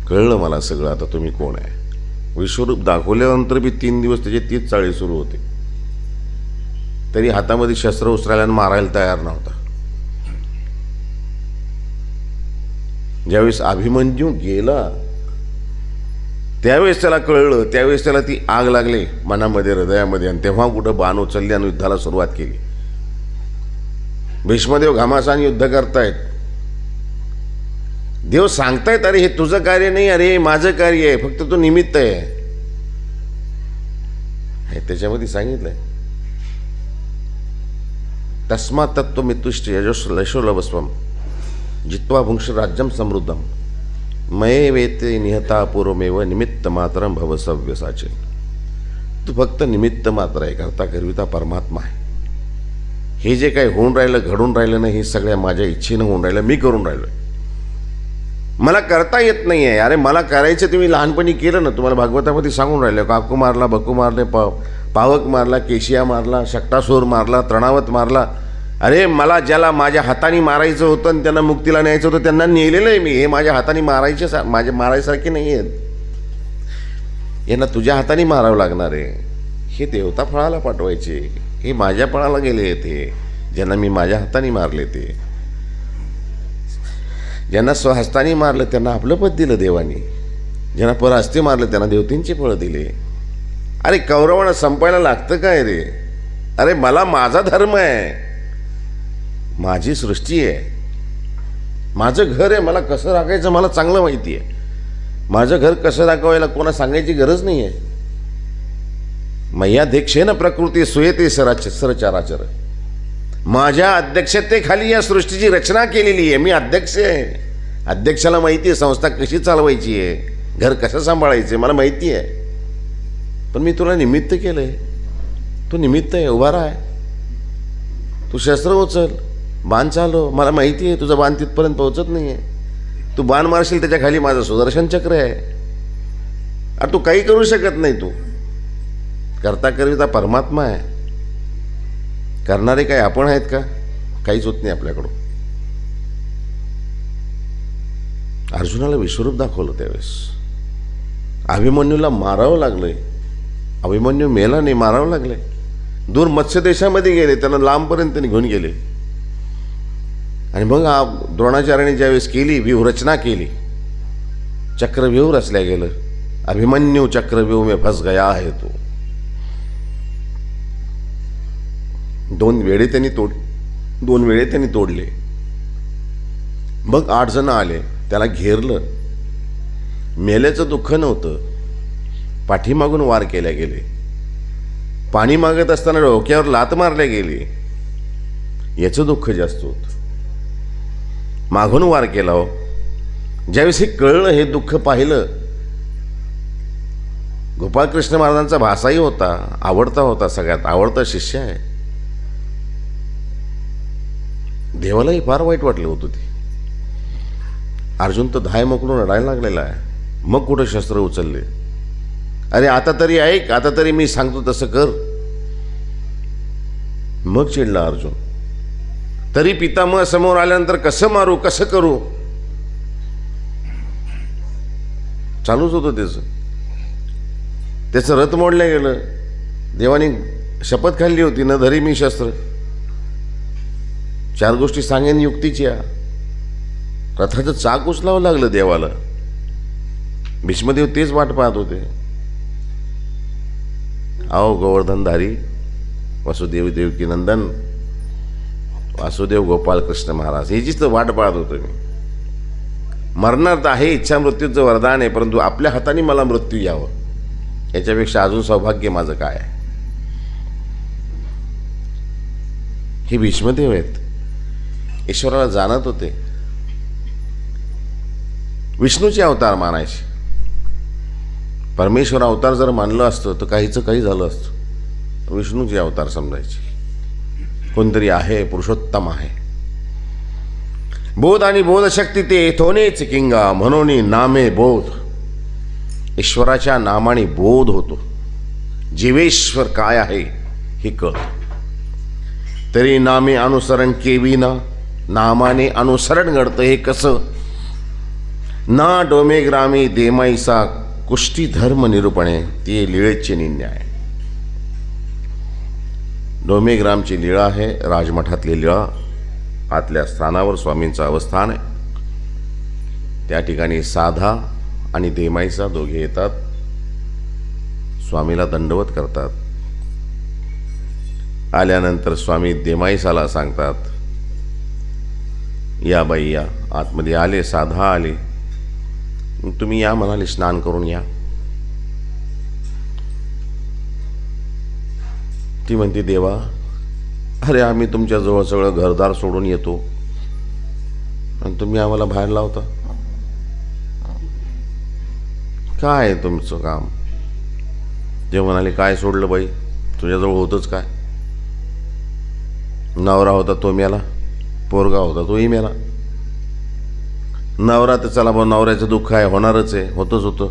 कळलं मला सगळं, आता तुम्ही कोण आहे। विश्वरूप दाखवल्यानंतर बी 3 दिवस त्याचे 30 चाळे सुरू होते, तरी हातामध्ये शस्त्र उचलायला मारायला तयार नव्हता। ज्यावेळेस अभिमन्यू गेला त्यावेळेस त्याला कळलं, त्यावेळेस त्याला ती आग लागली मनामध्ये, हृदयामध्ये, आणि तेव्हा कुठं बाण उचलले आणि युद्धाला सुरुवात केली। भीष्मदेव घमासान युद्ध करतायत, देव सांगतायत अरे हे तुझं कार्य नाही, अरे हे माझं कार्य आहे, फक्त तो निमित्त आहे। त्याच्यामध्ये सांगितलंय तस्मात् तत्त्वमित्युष्ट यशोलभस्वम जित्वा भुंक्ष राज्यम समृद्धम मये वेते निहता पूर्वमेव निमित्त मात्रम भव सव्यसाचे। तू फक्त निमित्त मात्र आहे, करता करविता परमात्मा आहे। हे जे काही होऊन राहिलं, घडून राहिलं नाही, हे सगळ्या माझ्या इच्छेनं होऊन राहिलं, मी करून राहिलोय। मला करता येत नाही आहे। अरे मला करायचं तुम्ही लहानपणी केलं ना, तुम्हाला भागवतामध्ये सांगून राहिलं, काकू मारला, बकू मारले, पावक मारला, केशिया मारला, शकटासूर मारला, तृणावत मारला। अरे मला ज्याला माझ्या हाताने मारायचं होतं आणि त्यांना मुक्तीला न्यायचं होतं त्यांना नेलेलं आहे मी। हे माझ्या हाताने मारायसारखे नाही आहेत, यांना तुझ्या हाताने मारावं लागणार आहे। हे देवता फळाला पाठवायचे, हे माझ्या फळाला गेले ते, ज्यांना मी माझ्या हाताने मारले ते। ज्यांना स्वहस्ताने मारलं त्यांना आपलं पद दिलं देवानी, ज्यांना परहस्ते मारलं त्यांना देवतींची फळं दिले। अरे कौरवांना संपायला लागतं काय रे? अरे मला माझा धर्म आहे, माझी सृष्टी आहे, माझं घर आहे, मला कसं राखायचं मला चांगलं माहिती आहे। माझं घर कसं राखावायला कोणा सांगायची गरज नाही आहे। मय्याध्यक्षेन प्रकृती सुयेते सरचराचर, माझ्या अध्यक्षतेखाली या सृष्टीची रचना केलेली आहे। मी अध्यक्ष आहे, अध्यक्षाला माहिती आहे संस्था कशी चालवायची आहे, घर कसं सांभाळायचं मला माहिती आहे। पण मी तुला निमित्त केलंय, तू निमित्त आहे, उभा राहा, तू शस्त्र उचल, बाण चालव, मला माहिती आहे तुझं बाण तिथपर्यंत पोहोचत नाही आहे। तू बाण मारशील त्याच्या खाली माझं सुदर्शन चक्र आहे। अरे तू काही करू शकत नाही, तू करता करविता परमात्मा आहे। करणारे काय आपण आहेत का? काहीच होत नाही आपल्याकडून। अर्जुनाला विश्वरूप दाखवलं त्यावेळेस, अभिमन्यूला मारावं लागलंय। अभिमन्यू मेला नाही, मारावं लागलंय। दूर मत्स्य देशामध्ये गेले, त्यांना लांबपर्यंत निघून गेले। आणि मग द्रोणाचार्याने ज्यावेळेस केली व्यूहरचना केली, चक्रव्यूह रचल्या गेलं। अभिमन्यू चक्रव्यूह में फंस गया है तो। 2 वेळे त्यांनी तोडले। मग 8 जण आले, त्याला घेरलं. मेल्याचं दुःख नव्हतं, पाठीमागून वार केल्या गेले, पाणी मागत असताना डोक्यावर लात मारल्या गेली, याचं दुःख जास्त होतं. मागून वार केला हो. ज्यावेळेस हे कळलं, हे दुःख पाहिलं, गोपाळकृष्ण महाराजांचा भासाही होता, आवडता होता, सगळ्यात आवडता शिष्य आहे. देवालाही फार वाईट वाटलं होतं ते. अर्जुन तर धाय मोकळून रडायला लागलेला आहे. मग कुठं शस्त्र उचलले. अरे आता तरी ऐक, आता तरी मी सांगतो तसं कर. मग चिडला अर्जुन. तरी पितामह समोर आल्यानंतर कसं मारू, कसं करू, चालूच होतं त्याचं रथ मोडलं गेलं. देवाने शपथ खाल्ली होती, न धरी मी शस्त्र. 4 गोष्टी सांगेन युक्तीच्या. रथाचं चाक उचलावं लागलं देवाला. भीष्मदेव तेच वाट पाहत होते. आओ गोवर्धनधारी वसुदेव देवकी नंदन वासुदेव गोपाळ कृष्ण महाराज, ह्याचीच तर वाट पाहत होतो मी. मरणार तर आहे, इच्छा मृत्यूचं वरदान आहे, परंतु आपल्या हाताने मला मृत्यू यावं, याच्यापेक्षा अजून सौभाग्य माझं काय आहे. हे भीष्मदेव आहेत, ईश्वराला जाणत होते. विष्णूचे अवतार मानायचे. परमेश्वर अवतार जर मानलं असतं तर काहीचं काही झालं असतं. विष्णूचे अवतार समजायचे. कोणतरी आहे, पुरुषोत्तम आहे. बोध आणि बोधशक्ती ते थोनेच किंगा, म्हणून नामे बोध. ईश्वराच्या नामाने बोध होतो. जीवेश्वर काय आहे हे कळतं. तरी नामे अनुसरण केविना, नामाने अनुसरण घडतं हे कसं. ना डोमे ग्रामी देमाईसा, कुष्टी धर्म निरूपणे ते लीळेचे न्याय. डोमेग्रामची लीळा आहे, राजमठातली लीळा. आतल्या स्थानावर स्वामींचं अवस्थान आहे. त्या ठिकाणी साधा आणि देमाईसा दोघे येतात, स्वामीला दंडवत करतात. आल्यानंतर स्वामी देमाईसाला सांगतात, या बाई या. आतमध्ये आले, साधा आले. तुम्ही या म्हणाले, स्नान करून या. ती म्हणते, देवा अरे आम्ही तुमच्याजवळ सगळं घरदार सोडून येतो आणि तुम्ही आम्हाला बाहेर लावता. काय तुमचं काम. ते म्हणाले, काय सोडलं बाई, तुझ्याजवळ होतच काय. नवरा होता तो मेला, पोरगा होता तोही मेला. नवरा तर चला बा, नवऱ्याचं दुःख आहे, होणारच आहे, होतच होतं.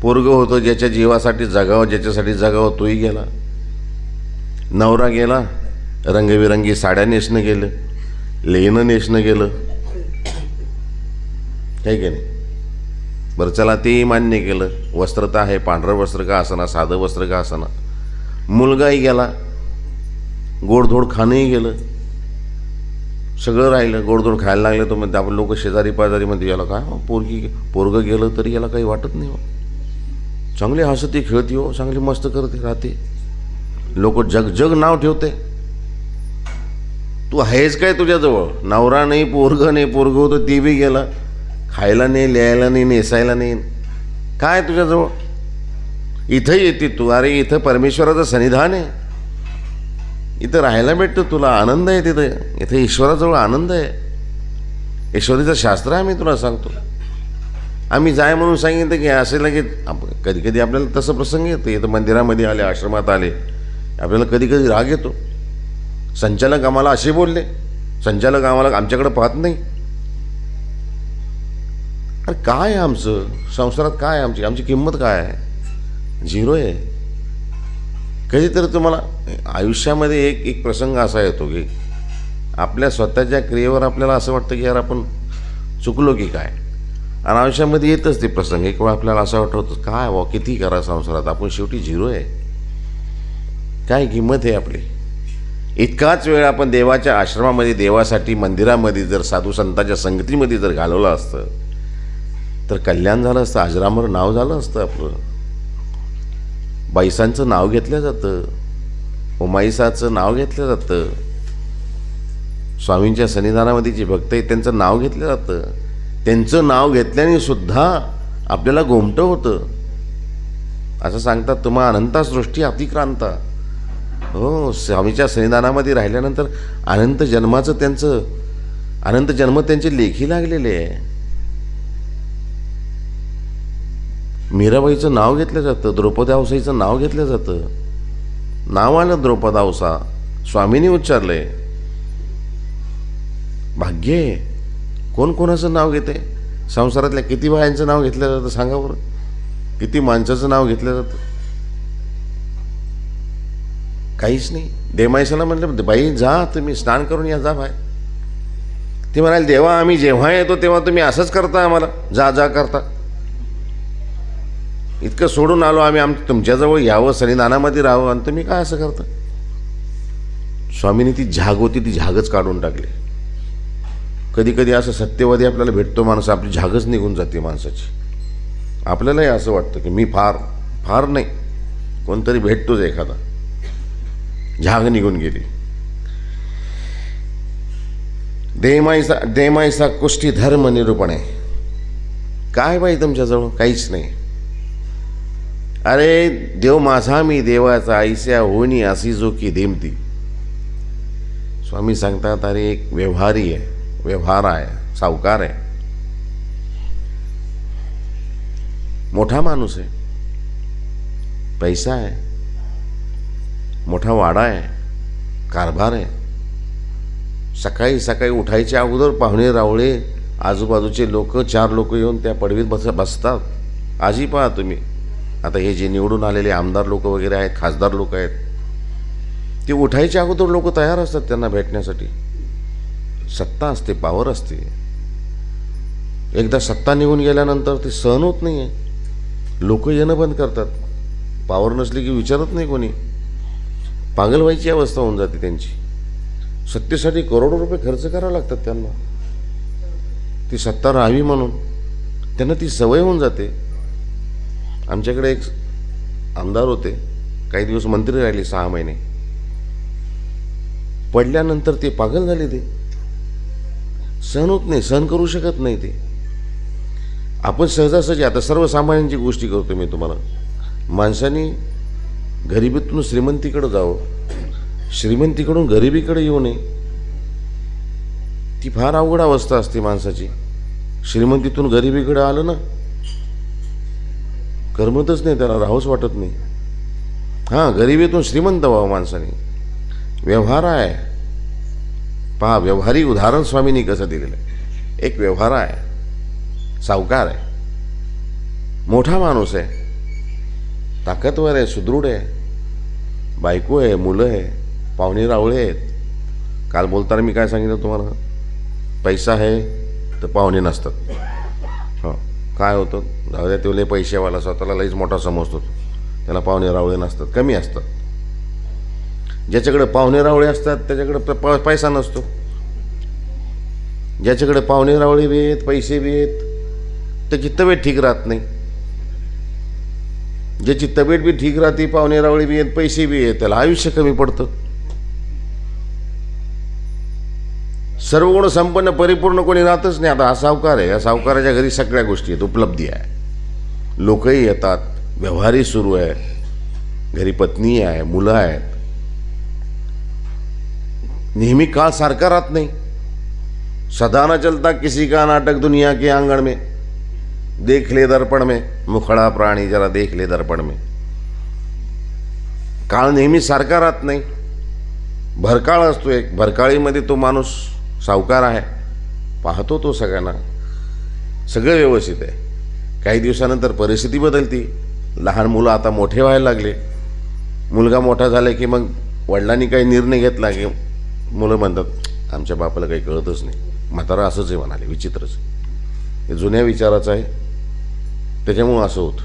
पोरगं होतं ज्याच्या जीवासाठी जगावं, ज्याच्यासाठी जगावं, तोही गेला. नवरा गेला, रंगबिरंगी साड्या नेसणं गेलं, लेणं नेसणं गेलं, काय की नाही. बरं चला तेही मान्य केलं, वस्त्र तर आहे, पांढरं वस्त्र का असना, साधं वस्त्र का असना. मुलगाही गेला, गोडधोड खाणंही गेलं, सगळं राहिलं. गोडधोड खायला लागलं तर म्हणते आपण लोक शेजारी पाजारी म्हणते, याला काय पोरगं गेलं तरी याला काही वाटत नाही हो, चांगली हसती खेळती हो, चांगली मस्त करते राहते, लोक जग जग नाव ठेवते. तू आहेस काय तुझ्याजवळ. नवरा नाही, पोरगं नाही, पोरगं होतं ते बी गेला, खायला नाही, लिहायला नाही, नेसायला नाही, काय तुझ्याजवळ. इथं येते तू. अरे इथं परमेश्वराचं सन्निधान आहे, इथं राहायला भेटतं तुला, आनंद आहे तिथं. इथं ईश्वराजवळ आनंद आहे. ईश्वरीचं शास्त्र आहे, मी तुला सांगतो. आम्ही जाय म्हणून सांगितलं की असे लगेच कधी कधी आपल्याला तसं प्रसंग येतं. इथं मंदिरामध्ये आले, आश्रमात आले, आपल्याला कधी कधी राग येतो. संचालक आम्हाला असे बोलले, संचालक आम्हाला आमच्याकडे पाहत नाही. अरे काय आमचं संसारात, काय आमची किंमत काय आहे, झिरो आहे. कधीतरी तुम्हाला आयुष्यामध्ये एक प्रसंग असा येतो की आपल्या स्वतःच्या क्रियेवर आपल्याला असं वाटतं की यार आपण चुकलो की काय. आणि आयुष्यामध्ये येतच ते प्रसंग. एक वेळा आपल्याला असं वाटतं काय वा किती करा संसारात, आपण शेवटी झिरो आहे, काय किंमत आहे आपली. इतकाच वेळ आपण देवाच्या आश्रमामध्ये, देवासाठी मंदिरामध्ये जर साधू संतांच्या संगतीमध्ये जर घालवलं असतं तर कल्याण झालं असतं, अजरामर नाव झालं असतं आपलं. बाईसांचं नाव घेतलं जातं, उमाईसाचं नाव घेतलं जातं. स्वामींच्या सन्निधानामध्ये जे भक्त आहेत त्यांचं नाव घेतलं जातं. त्यांचं नाव घेतल्याने सुद्धा आपल्याला गोमटं होतं. असं सांगतात, तुम्हा अनंता सृष्टी अतिक्रांता. हो, स्वामीच्या सन्निधानामध्ये राहिल्यानंतर अनंत जन्म त्यांचे लेखी लागलेले आहे. मीराबाईचं नाव घेतलं जातं, द्रौपदावसाईचं नाव घेतलं जातं. नाव आलं द्रौपदावसा, स्वामींनी उच्चारलंय. भाग्य आहे. कोण कोणाचं नाव घेते? संसारातल्या किती बायांचं नाव घेतलं जातं सांगा बरं? किती माणसाचं नाव घेतलं जातं? काहीच नाही. देमाईसाला म्हटलं, बाई जा तुम्ही स्नान करून या, जा बाय. ती म्हणाली, देवा आम्ही जेव्हा येतो तेव्हा तुम्ही असंच करता, आम्हाला जा जा करता. इतकं सोडून आलो आम्ही, तुमच्याजवळ यावं, सन्निधानामध्ये राहावं, आणि तुम्ही काय असं करता? स्वामींनी ती झाग होती, ती झागच काढून टाकली. कधी कधी असं सत्यवादी आपल्याला भेटतो माणूस, आपली झागच निघून जाते माणसाची. आपल्यालाही असं वाटतं की मी फार नाही, कोणतरी भेटतोच एखादा, झाग निघून गेली. देमाईसा कुष्ठी धर्म निरूपण आहे. काय बाई तुमच्याजवळ? काहीच नाही. अरे देव माझा मी देवाचा, ऐस्या होणी असी जो की देमती. स्वामी सांगतात, अरे एक व्यवहारी आहे, व्यवहार आहे, सावकार आहे, मोठा माणूस आहे, पैसा आहे, मोठा वाडा आहे, कारभार आहे. सकाळी सकाळी उठायच्या अगोदर पाहुणे रावळे, आजूबाजूचे लोक, 4 लोक येऊन त्या पडवीत बसतात. आजही पहा तुम्ही, आता हे जे निवडून आलेले आमदार लोक वगैरे आहेत, खासदार लोक आहेत, ते उठायच्या अगोदर लोक तयार असतात त्यांना भेटण्यासाठी. सत्ता असते, पावर असते. एकदा सत्ता निघून गेल्यानंतर ते सहन होत नाही आहे, लोक येणं बंद करतात. पावर नसली की विचारत नाही कोणी. पागल व्हायची अवस्था होऊन जाते त्यांची. सत्तेसाठी करोडो रुपये खर्च करावे लागतात त्यांना, ती सत्ता राहावी म्हणून. त्यांना ती सवय होऊन जाते. आमच्याकडे एक आमदार होते, काही दिवस मंत्री राहिले, 6 महिने. पडल्यानंतर ते पागल झाले. ते सहन होत नाही, सहन करू शकत नाही ते. आपण सहजासहजी, आता सर्वसामान्यांची गोष्टी करतो मी तुम्हाला. माणसाने गरिबीतून श्रीमंतीकडे जावं, श्रीमंतीकडून गरिबीकडे येऊ नये. ती फार अवघड अवस्था असते माणसाची. श्रीमंतीतून गरिबीकडे आलं ना, करमतच नाही, त्याला राहूच वाटत नाही. हां, गरिबीतून श्रीमंत व्हावं माणसाने. व्यवहार आहे. पहा, व्यवहारी उदाहरण स्वामींनी कसं दिलेलं आहे. एक व्यवहार आहे, सावकार आहे, मोठा माणूस आहे, ताकदवर आहे, सुदृढ आहे, बायको आहे, मुलं आहे, पाहुणे रावळे आहेत. काल बोलताना मी काय सांगितलं तुम्हाला? पैसा आहे तर पाहुणे नसतात. हो, काय होतं, जाऊ द्या, तो लय पैशावाला, स्वतःला लईच मोठा समजतो, त्याला पाहुणे रावळे नसतात, कमी असतात. ज्याच्याकडे पाहुणे रावळे असतात त्याच्याकडे पैसा नसतो. ज्याच्याकडे पाहुणे रावळे बी आहेत, पैसे बी आहेत, त्याची तब्येत ठीक राहत नाही. ज्याची तब्येत बी ठीक राहते, पाहुणे रावळे बी आहेत, पैसे बी आहेत, त्याला आयुष्य कमी पडतं. सर्व गुण संपन्न परिपूर्ण कोणी राहतच नाही. आता हा सावकार आहे, या सावकाराच्या घरी सगळ्या गोष्टी आहेत, उपलब्धी आहे, लोकही येतात, व्यवहारही सुरू आहे, घरी पत्नी आहे, मुलं आहेत. नेहमी काळ सारखा राहत नाही. सदा न चलता किसी का नाटक दुनिया के आंगण में, देख ले दर्पण में, मुखड़ा प्राणी जरा देख ले दर्पण में. काळ नेहमी सारखा राहत नाही. भरकाळ असतो एक, भरकाळीमध्ये तो माणूस सावकार आहे, पाहतो तो सगळ्यांना, सगळं व्यवस्थित आहे. काही दिवसानंतर परिस्थिती बदलती. लहान मुलं आता मोठे व्हायला लागले. मुलगा मोठा झाला की मग वडिलांनी काही निर्णय घेतला की मुलं म्हणतात आमच्या बापाला काही कळतच नाही, म्हातारा असंच आहे म्हणाले, विचित्रच. हे जुन्या विचाराचं आहे, त्याच्यामुळं असं होतं.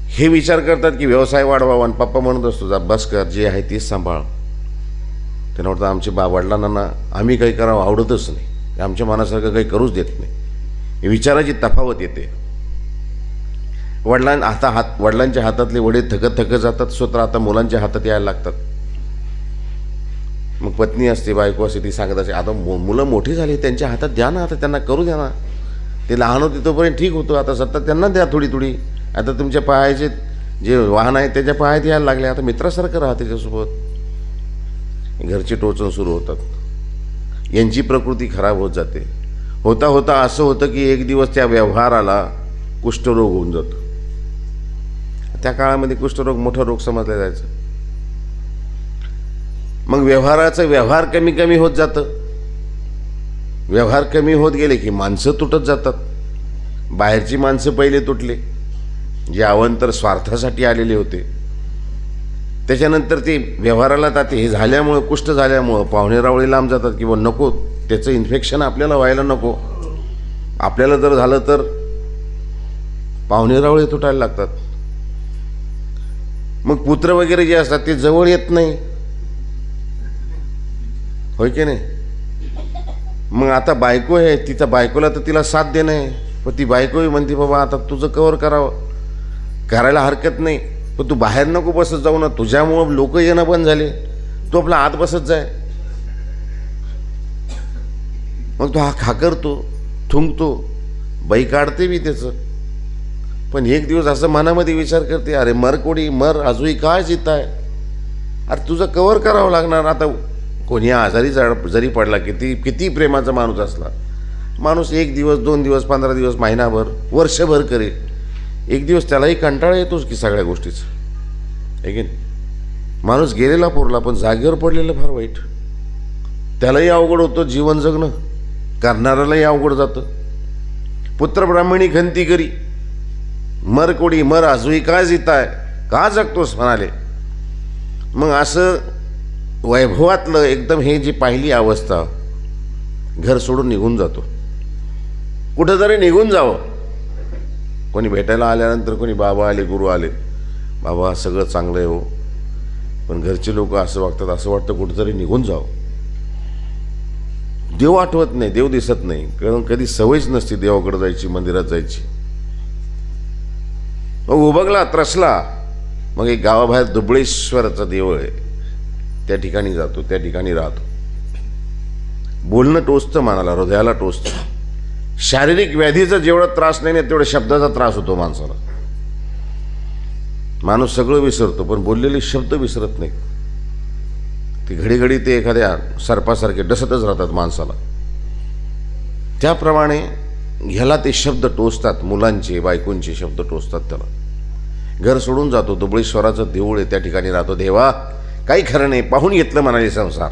हे विचार करतात की व्यवसाय वाढवावा, आणि पप्पा म्हणत असतो जा बस कर, जे आहे तेच सांभाळ. त्यांना वाटतं आमच्या वडिलांना आम्ही काही करावं आवडतच नाही, आमच्या मनासारखं काही करूच देत नाही. ही विचाराची तफावत येते. वडिलांच्या हातातले वडे थकत जातात, स्वतः आता मुलांच्या हातात यायला लागतात. मग पत्नी असते, बायको असते, ती सांगत असते आता मुलं मोठी झाली, त्यांच्या हातात द्या ना, आता त्यांना करू द्या ना, ते लहान होते तोपर्यंत ठीक होतं, आता सत्ता त्यांना द्या थोडी थोडी, आता तुमच्या पायाचे जे वाहन आहे त्याच्या पायात यायला लागले, आता मित्रासारखं राहा त्याच्यासोबत. घरचे टोचन सुरू होतात, यांची प्रकृती खराब होत जाते. होता होता असं होतं की एक दिवस त्या व्यवहाराला कुष्ठरोग होऊन जातो. त्या काळामध्ये कुष्ठरोग मोठा रोग समजला जायचा. मग व्यवहार कमी कमी होत जातं. व्यवहार कमी होत गेले की माणसं तुटत जातात. बाहेरची माणसं पहिले तुटले, जे अवांतर स्वार्थासाठी आलेले होते. त्याच्यानंतर ते व्यवहाराला जाते. हे झाल्यामुळं, कुष्ठ झाल्यामुळं पाहुणेरावळे लांब जातात की नको, त्याचं इन्फेक्शन आपल्याला व्हायला नको. आपल्याला जर झालं तर पाहुणेरावळे तुटायला लागतात. मग पुत्र वगैरे जे असतात ते जवळ येत नाही, होय की नाही. मग आता बायको आहे, तिचा बायकोला तर तिला साथ देणं आहे, पण ती बायकोही म्हणते बाबा आता तुझं कवर करावं, करायला हरकत नाही, पण तू बाहेर नको बसत जाऊ ना, तुझ्यामुळं लोक येणं बंद झाले, तू आपला आत बसत जाय. मग तो हा खाकरतो, थुंकतो, बाई काढते बी त्याचं. पण एक दिवस असं मनामध्ये विचार करते, अरे मर कोणी मर, अजूनही काय जित आहे, अरे तुझं कवर करावं लागणार. आता कोणी आजारी जरी पडला, किती प्रेमाचा माणूस असला, माणूस 1 दिवस 2 दिवस 15 दिवस महिनाभर वर्षभर करेल, एक दिवस त्यालाही कंटाळा येतोच की सगळ्या गोष्टीचं, आहे की नाही. माणूस गेलेला पोरला, पण जागेवर पडलेलं फार वाईट. त्यालाही अवघड होतं जीवन जगणं, करणाऱ्यालाही अवघड जातं. पुत्र ब्राह्मणी खंती करी, मर कोडी मर, अजूनही काय जिताय, का जगतोस म्हणाले. मग असं वैभवातलं एकदम हे जी पाहिली अवस्था, घर सोडून निघून जातो. कुठं जरी निघून जावं, कोणी भेटायला आल्यानंतर, कोणी बाबा आले, गुरु आले, बाबा सगळं चांगलं आहे हो, पण घरचे लोक असं वागतात, असं वाटतं कुठंतरी निघून जावं. देव आठवत नाही, देव दिसत नाही, कारण कधी सवयच नसते देवाकडे जायची, मंदिरात जायची. मग उबगला, त्रसला, मग एक गावाबाहेर दुबळेश्वराचं देऊळ आहे, त्या ठिकाणी जातो, त्या ठिकाणी राहतो. बोलणं टोचतं मनाला, हृदयाला टोचतं. शारीरिक व्याधीचा जेवढा त्रास नाही ना, तेवढा शब्दाचा त्रास होतो माणसाला. माणूस सगळं विसरतो, पण बोललेले शब्द विसरत नाही. ती घडी ते एखाद्या सर्पासारखे डसतच राहतात माणसाला. त्याप्रमाणे ह्याला ते शब्द टोचतात, मुलांचे, बायकोंचे शब्द टोचतात त्याला. घर सोडून जातो, दुबळेश्वराचं देऊळ आहे, त्या ठिकाणी राहतो. देवा काही खरं नाही, पाहून घेतलं म्हणाले संसार,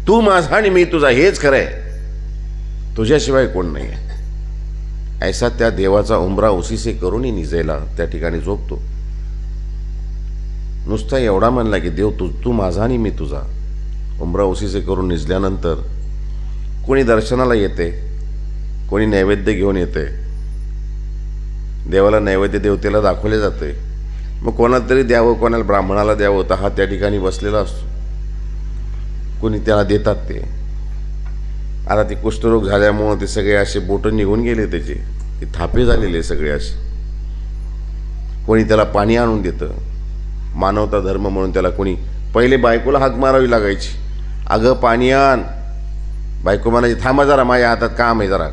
तू माझा आणि मी तुझा, हेच खरं आहे, तुझ्याशिवाय कोण नाही आहे. ऐसा त्या देवाचा उंबरा उसीसे करूनही निजेला त्या ठिकाणी झोपतो. नुसता एवढा म्हणला की देव तू माझा आणि मी तुझा. उंबरा उसीसे करून निजल्यानंतर कोणी दर्शनाला येते, कोणी नैवेद्य घेऊन येते. देवाला नैवेद्य देवतेला दाखवले जाते. मग कोणाला तरी द्यावं, कोणाला ब्राह्मणाला द्यावं, तर हा त्या ठिकाणी बसलेला असतो. कोणी त्याला देतात ते. आता ते कुष्ठरोग झाल्यामुळं ते सगळे असे बोटं निघून गेले, त्याचे ते थापे झालेले सगळे असे. कोणी त्याला पाणी आणून देतं, मानवता धर्म म्हणून त्याला. कोणी पहिले बायकोला हाक मारावी लागायची, अगं पाणी आण. बायको म्हणायची थांबा जरा, माझ्या हातात काम आहे जरा,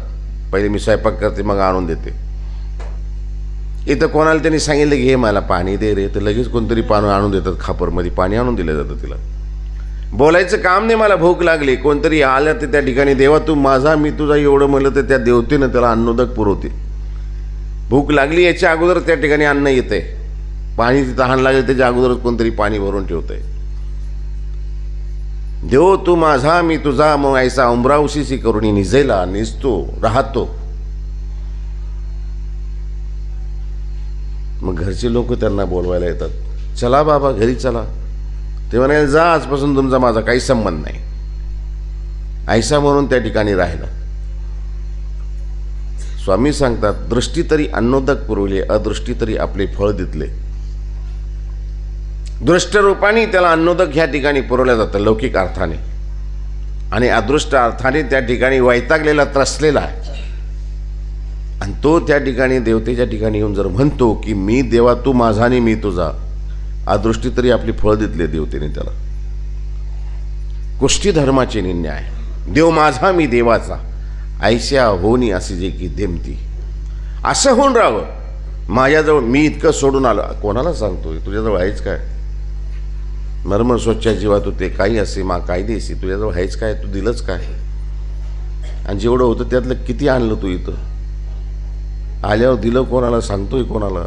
पहिले मी स्वयंपाक करते मग आणून देते. इथं कोणाला त्यांनी सांगितलं की हे मला पाणी दे रे, तर लगेच कोणतरी पाणी आणून देतात, खापरमध्ये पाणी आणून दिलं जातं तिला. बोलायचं काम नाही, मला भूक लागली, कोणतरी आलं तर त्या ठिकाणी देवा तू माझा मी तुझा एवढं म्हणलं तर त्या देवतेनं त्याला अन्नोदक पुरवते. भूक लागली याच्या अगोदर त्या ठिकाणी अन्न येते, पाणी तहान लागेल त्याच्या अगोदरच कोणतरी पाणी भरून ठेवतंय. देव तू माझा मी तुझा, मग ऐसा उंबरा उशीसी करून निजेला, निजतो, राहतो. मग घरचे लोक त्यांना बोलवायला येतात, चला बाबा घरी चला. ते म्हणाले जा, आजपासून तुमचा माझा काही संबंध नाही. ऐसा म्हणून त्या ठिकाणी राहिला. स्वामी सांगतात, दृष्टी तरी अन्नोदक पुरवले, अदृष्टी तरी आपले फळ दितले. दृष्ट रूपाने त्याला अन्नोदक ह्या ठिकाणी पुरवलं जातं लौकिक अर्थाने, आणि अदृष्ट अर्थाने त्या ठिकाणी वैतागलेला, त्रसलेला आहे. आणि तो त्या ठिकाणी देवतेच्या ठिकाणी येऊन जर म्हणतो की मी देवा तू माझा आणि मी तुझा, अदृष्टी तरी आपली फळ दितले देवतेने त्याला. कुष्ठी धर्माचे न्याय, देव माझा मी देवाचा, ऐस्या होनी असे जे की देमती, असं होऊन राहावं माझ्याजवळ. मी इतकं सोडून आलो, कोणाला सांगतोय? तुझ्याजवळ आहेच काय? मर्म स्वच्छ जीवा तू ते काही असे मा काय देसी, तुझ्याजवळ आहेच काय? तू दिलंच काय? आणि जेवढं होतं त्यातलं किती आणलं तू इथं? आल्यावर दिलं कोणाला? सांगतोय कोणाला?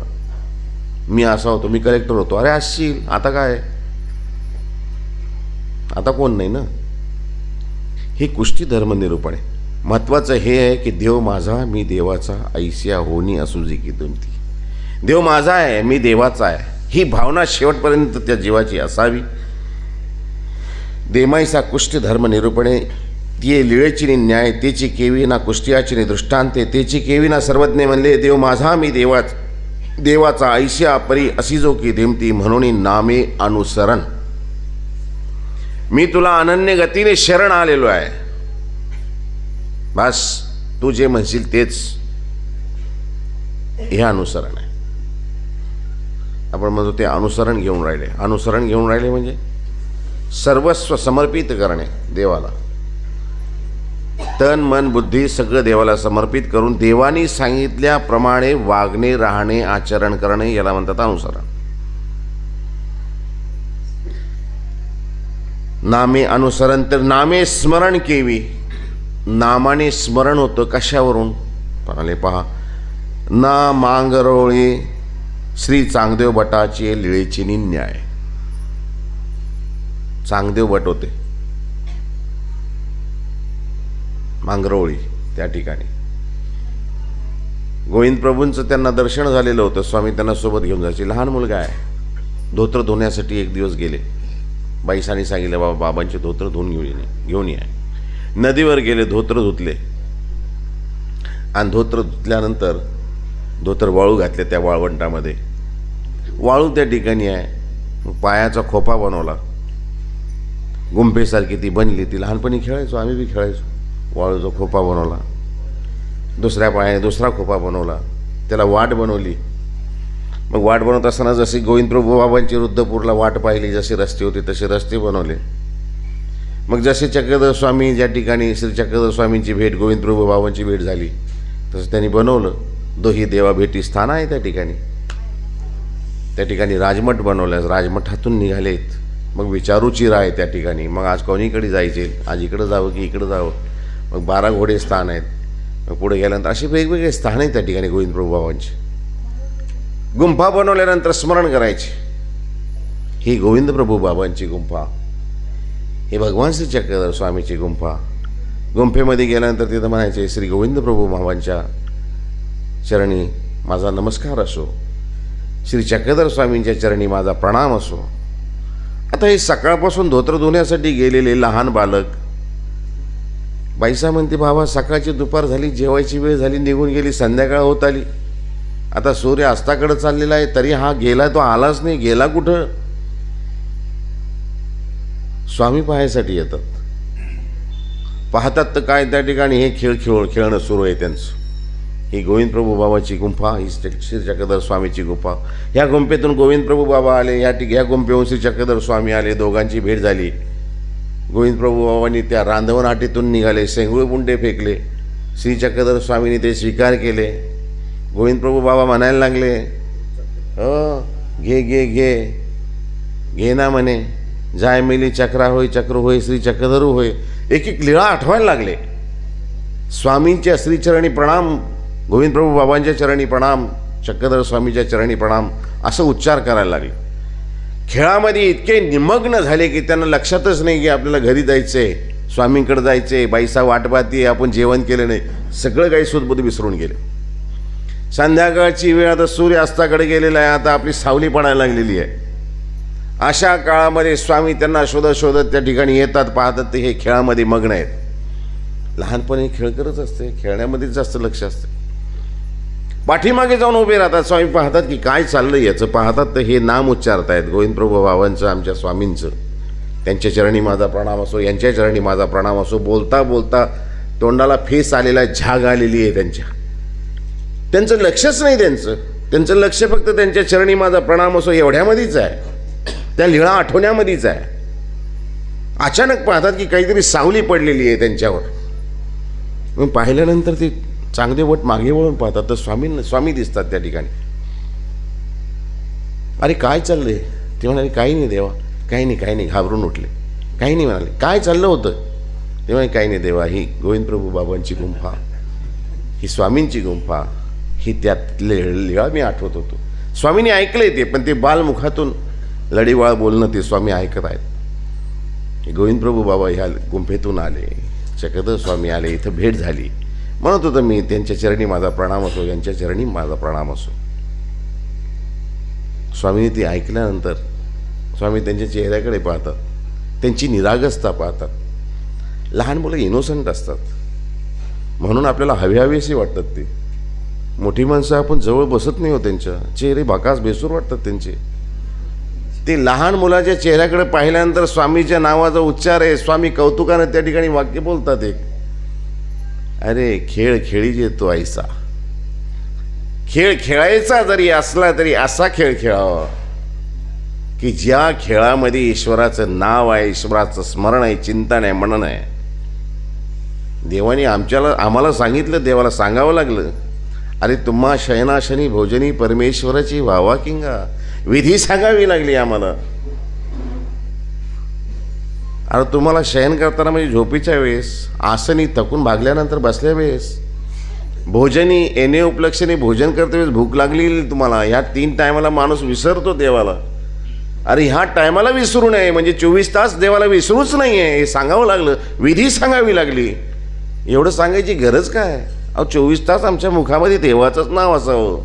मी असा होतो, मी कलेक्टर होतो. अरे असशील, आता काय? आता कोण नाही ना. हे कुष्ठी धर्मनिरूपण आहे. महत्त्वाचं हे आहे की देव माझा मी देवाचा, ऐस्या होनी असू जी की दुमती. देव माझा आहे, मी देवाचा आहे, ही भावना शेवटपर्यंत त्या जीवाची असावी. देमाईसा कुष्ठी धर्मनिरूपणे ती लीळेची न्याय, तेची केवी ना कुष्टियाची दृष्टांते, तेची केवी ना सर्वज्ञ म्हणले. देव माझा मी देवाचा, ऐस्या परी असी जो की देमती, म्हणून नामे अनुसरण. मी तुला अनन्य गतीने शरण आलेलो आहे. बस तू जे म्हणशील तेच, हे अनुसरण आहे. आपण म्हणतो ते अनुसरण घेऊन राहिले. अनुसरण घेऊन राहिले म्हणजे सर्वस्व समर्पित करणे देवाला. तन मन बुद्धी सगळं देवाला समर्पित करून देवानी सांगितल्याप्रमाणे वागणे, राहणे, आचरण करणे, याला म्हणतात अनुसरण. नामे अनुसरण, तर नामे स्मरण केवी. नामाने स्मरण होतं कशावरून? म्हणाले पहा, ना मांगरोळी श्री चांगदेव भटाची लीळेची न्याय. चांगदेव भट होते मांगरोळी, त्या ठिकाणी गोविंद प्रभूंचं त्यांना दर्शन झालेलं होतं. स्वामी त्यांना सोबत घेऊन जायचे. लहान मुलगा आहे. धोत्र धुण्यासाठी एक दिवस गेले. बाईसांनी सांगितलं, बाबा बाबांचे धोत्र घेऊन या. नदीवर गेले, धोत्र धुतले आणि धोत्र धुतल्यानंतर धोतर वाळू घातले त्या वाळवंटामध्ये. वाळू त्या ठिकाणी आहे. मग पायाचा खोपा बनवला, गुंफेसारखी ती बनली. ती लहानपणी खेळायचो, आम्ही बी खेळायचो. वाळूचा खोपा बनवला, दुसऱ्या पायाने दुसरा खोपा बनवला, त्याला वाट बनवली. मग वाट बनवत असताना जशी गोविंद प्रभू बाबांची रुद्धपूरला वाट पाहिली, जसे रस्ते होते तसे रस्ते बनवले. मग जसे चक्रधर स्वामी, ज्या ठिकाणी श्री चक्रधर स्वामींची भेट, गोविंद प्रभू बाबांची भेट झाली, तसं त्यांनी बनवलं. दोही देवा भेटी स्थान आहे त्या ठिकाणी. त्या ठिकाणी राजमठ बनवलं. राजमठातून निघालेत. मग विचारूची राय त्या ठिकाणी. मग आज कोणीकडे जायचे, आज इकडं जावं की इकडं जावं. मग 12 घोडे स्थान आहेत. मग पुढे गेल्यानंतर असे वेगवेगळे स्थान आहेत त्या ठिकाणी गोविंद प्रभू बाबांचे. गुंफा बनवल्यानंतर स्मरण करायचे. ही गोविंद प्रभू बाबांची गुंफा, हे भगवान श्री चक्रधर स्वामीची गुंफा. गुंफेमध्ये गेल्यानंतर तिथं म्हणायचे, श्री गोविंद प्रभू बाबांच्या चरणी माझा नमस्कार असो, श्री चक्रधर स्वामींच्या चरणी माझा प्रणाम असो. आता हे सकाळपासून धोत्र धुण्यासाठी गेलेले लहान बालक, बाईसा म्हणते, बाबा सकाळची दुपार झाली, जेवायची वेळ झाली, निघून गेली, संध्याकाळ होत आली, आता सूर्य अस्ताकडे चाललेला आहे, तरी हा गेला, तो आलाच नाही. गेला कुठं? स्वामी पाहायसाठी येतात. पाहतात तर काय, त्या ठिकाणी हे खेळणं सुरू आहे त्यांचं. ही गोविंद प्रभू बाबाची गुंफा, ही श्री चक्रधर स्वामीची गुंफा. ह्या गुंफेतून गोविंद प्रभू बाबा आले, ह्या गुंफेहून श्री चक्रधर स्वामी आले. दोघांची भेट झाली. गोविंद प्रभू बाबांनी त्या रांधवन आटीतून निघाले, शेंगुळे बुंडे फेकले. श्री चक्रधर स्वामींनी ते स्वीकार केले. गोविंद प्रभू बाबा म्हणायला लागले, घे घे घे घे ना म्हणे, जाय मिली चक्रा होय, चक्र होय, श्री चक्रधरू होय. एक एक लीळा आठवायला लागले. स्वामींच्या श्रीचरणी प्रणाम, गोविंद प्रभू बाबांच्या चरणी प्रणाम, चक्रधर स्वामीच्या चरणी प्रणाम, असं उच्चार करायला लागले. खेळामध्ये इतके निमग्न झाले की त्यांना लक्षातच नाही की आपल्याला घरी जायचंय, स्वामींकडे जायचंय, बाईसा वाट पाहते, आपण जेवण केलं नाही, सगळं काही सुदबुद विसरून गेले. संध्याकाळची वेळ, आता सूर्य अस्ताकडे गेलेला आहे, आता आपली सावली पडायला लागलेली आहे. अशा काळामध्ये स्वामी त्यांना शोधत शोधत त्या ठिकाणी येतात. पाहतात ते हे खेळामध्ये मग्न आहेत. लहानपणी खेळ करत असते, खेळण्यामध्येच जास्त लक्ष असते. पाठीमागे जाऊन उभे राहतात. स्वामी पाहतात की काय चाललं याचं. पाहतात तर हे नाम उच्चारतायत, गोविंद प्रभू बाबांचं, आमच्या स्वामींचं. त्यांच्या चरणी माझा प्रणाम असो, यांच्या चरणी माझा प्रणाम असो. बोलता बोलता तोंडाला फेस आलेला, झाग आलेली आहे त्यांच्या. त्यांचं लक्षच नाही. त्यांचं लक्ष फक्त त्यांच्या चरणी माझा प्रणाम असो एवढ्यामध्येच आहे, त्या लीळा आठवण्यामध्येच आहे. अचानक पाहतात की काहीतरी सावली पडलेली आहे त्यांच्यावर. मग पाहिल्यानंतर ते चांगले वट मागे वळून पाहतात तर स्वामी दिसतात त्या ठिकाणी. अरे काय चाललंय? ते म्हणाले काही नाही देवा, काही नाही, घाबरून उठले. काही नाही म्हणाले. काय चाललं होतं? ते म्हणाले काही नाही देवा, ही गोविंद प्रभू बाबांची गुंफा, ही स्वामींची गुंफा, ही त्यातले लीळा मी आठवत होतो. स्वामींनी ऐकलंय ते, पण ते बालमुखातून लढीवाळ बोलणं ते स्वामी ऐकत आहेत. गोविंद प्रभू बाबा ह्या गुंफेतून आले, चक्रधर स्वामी आले, इथं भेट झाली. म्हणत होतं मी त्यांच्या चरणी माझा प्रणाम असो, यांच्या चरणी माझा प्रणाम असो. स्वामींनी ते ऐकल्यानंतर स्वामी त्यांच्या चेहऱ्याकडे पाहतात, त्यांची निरागसता पाहतात. लहान मुलं इनोसंट असतात म्हणून आपल्याला हवेहवेसे वाटतात. ते मोठी माणसं आपण जवळ बसत नाही हो, त्यांच्या चेहरे भाकास बेसूर वाटतात त्यांचे. ते लहान मुलाच्या चेहऱ्याकडे पाहिल्यानंतर स्वामीच्या नावाचा उच्चार आहे. स्वामी कौतुकाने त्या ठिकाणी वाक्य बोलतात एक, अरे खेळ खेळीजे तो ऐसा. खेळ खेळायचा जरी असला तरी असा खेळ खेळावा की ज्या खेळामध्ये ईश्वराचं नाव आहे, ईश्वराचं स्मरण आहे, चिंतन आहे, मनन आहे. देवाने आम्हाला सांगितलं, देवाला सांगावं लागलं, अरे तुम्हा शयनाशनी भोजनी परमेश्वराची व्हावा किंगा. विधी सांगावी लागली आम्हाला. अरे तुम्हाला शयन करताना म्हणजे झोपेच्या वेळेस, आसनी थकून भागल्यानंतर बसल्या वेळेस, भोजनी येणे उपलक्षणी भोजन करते वेळेस भूक लागली तुम्हाला, ह्या 3 टायमाला माणूस विसरतो देवाला. अरे ह्या टायमाला विसरू नये म्हणजे 24 तास देवाला विसरूच नाही आहे, हे सांगावं लागलं, विधी सांगावी लागली. एवढं सांगायची गरज काय? अहो 24 तास आमच्या मुखामध्ये देवाचंच नाव असावं.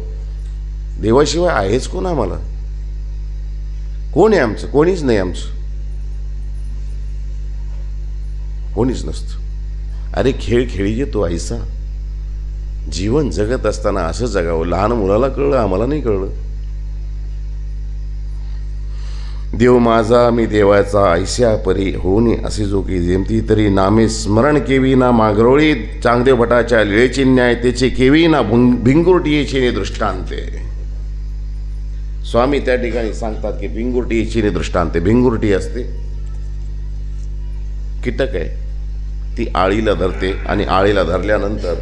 देवाशिवाय आहेच कोण आम्हाला? कोण आहे आमचं? कोणीच नाही आमचं, कोणीच नसतं. अरे खेळ खेळीजे तो ऐसा. जीवन जगत असताना असं जगावं. लहान मुलाला कळलं, आम्हाला नाही कळलं. देव माझा मी देवाचा ऐस्या परी होऊन असे जो की जेमती तरी नामे स्मरण केवी ना मागरोळी चांगदेव भटाच्या लीळेची न्याय त्याचे केवी ना भिंगुरटीयेची दृष्टांते. स्वामी त्या ठिकाणी सांगतात की भिंगुरटीयेची दृष्टांते. भिंगुरटी असते, कीटक आहे, ती आळीला धरते आणि आळीला धरल्यानंतर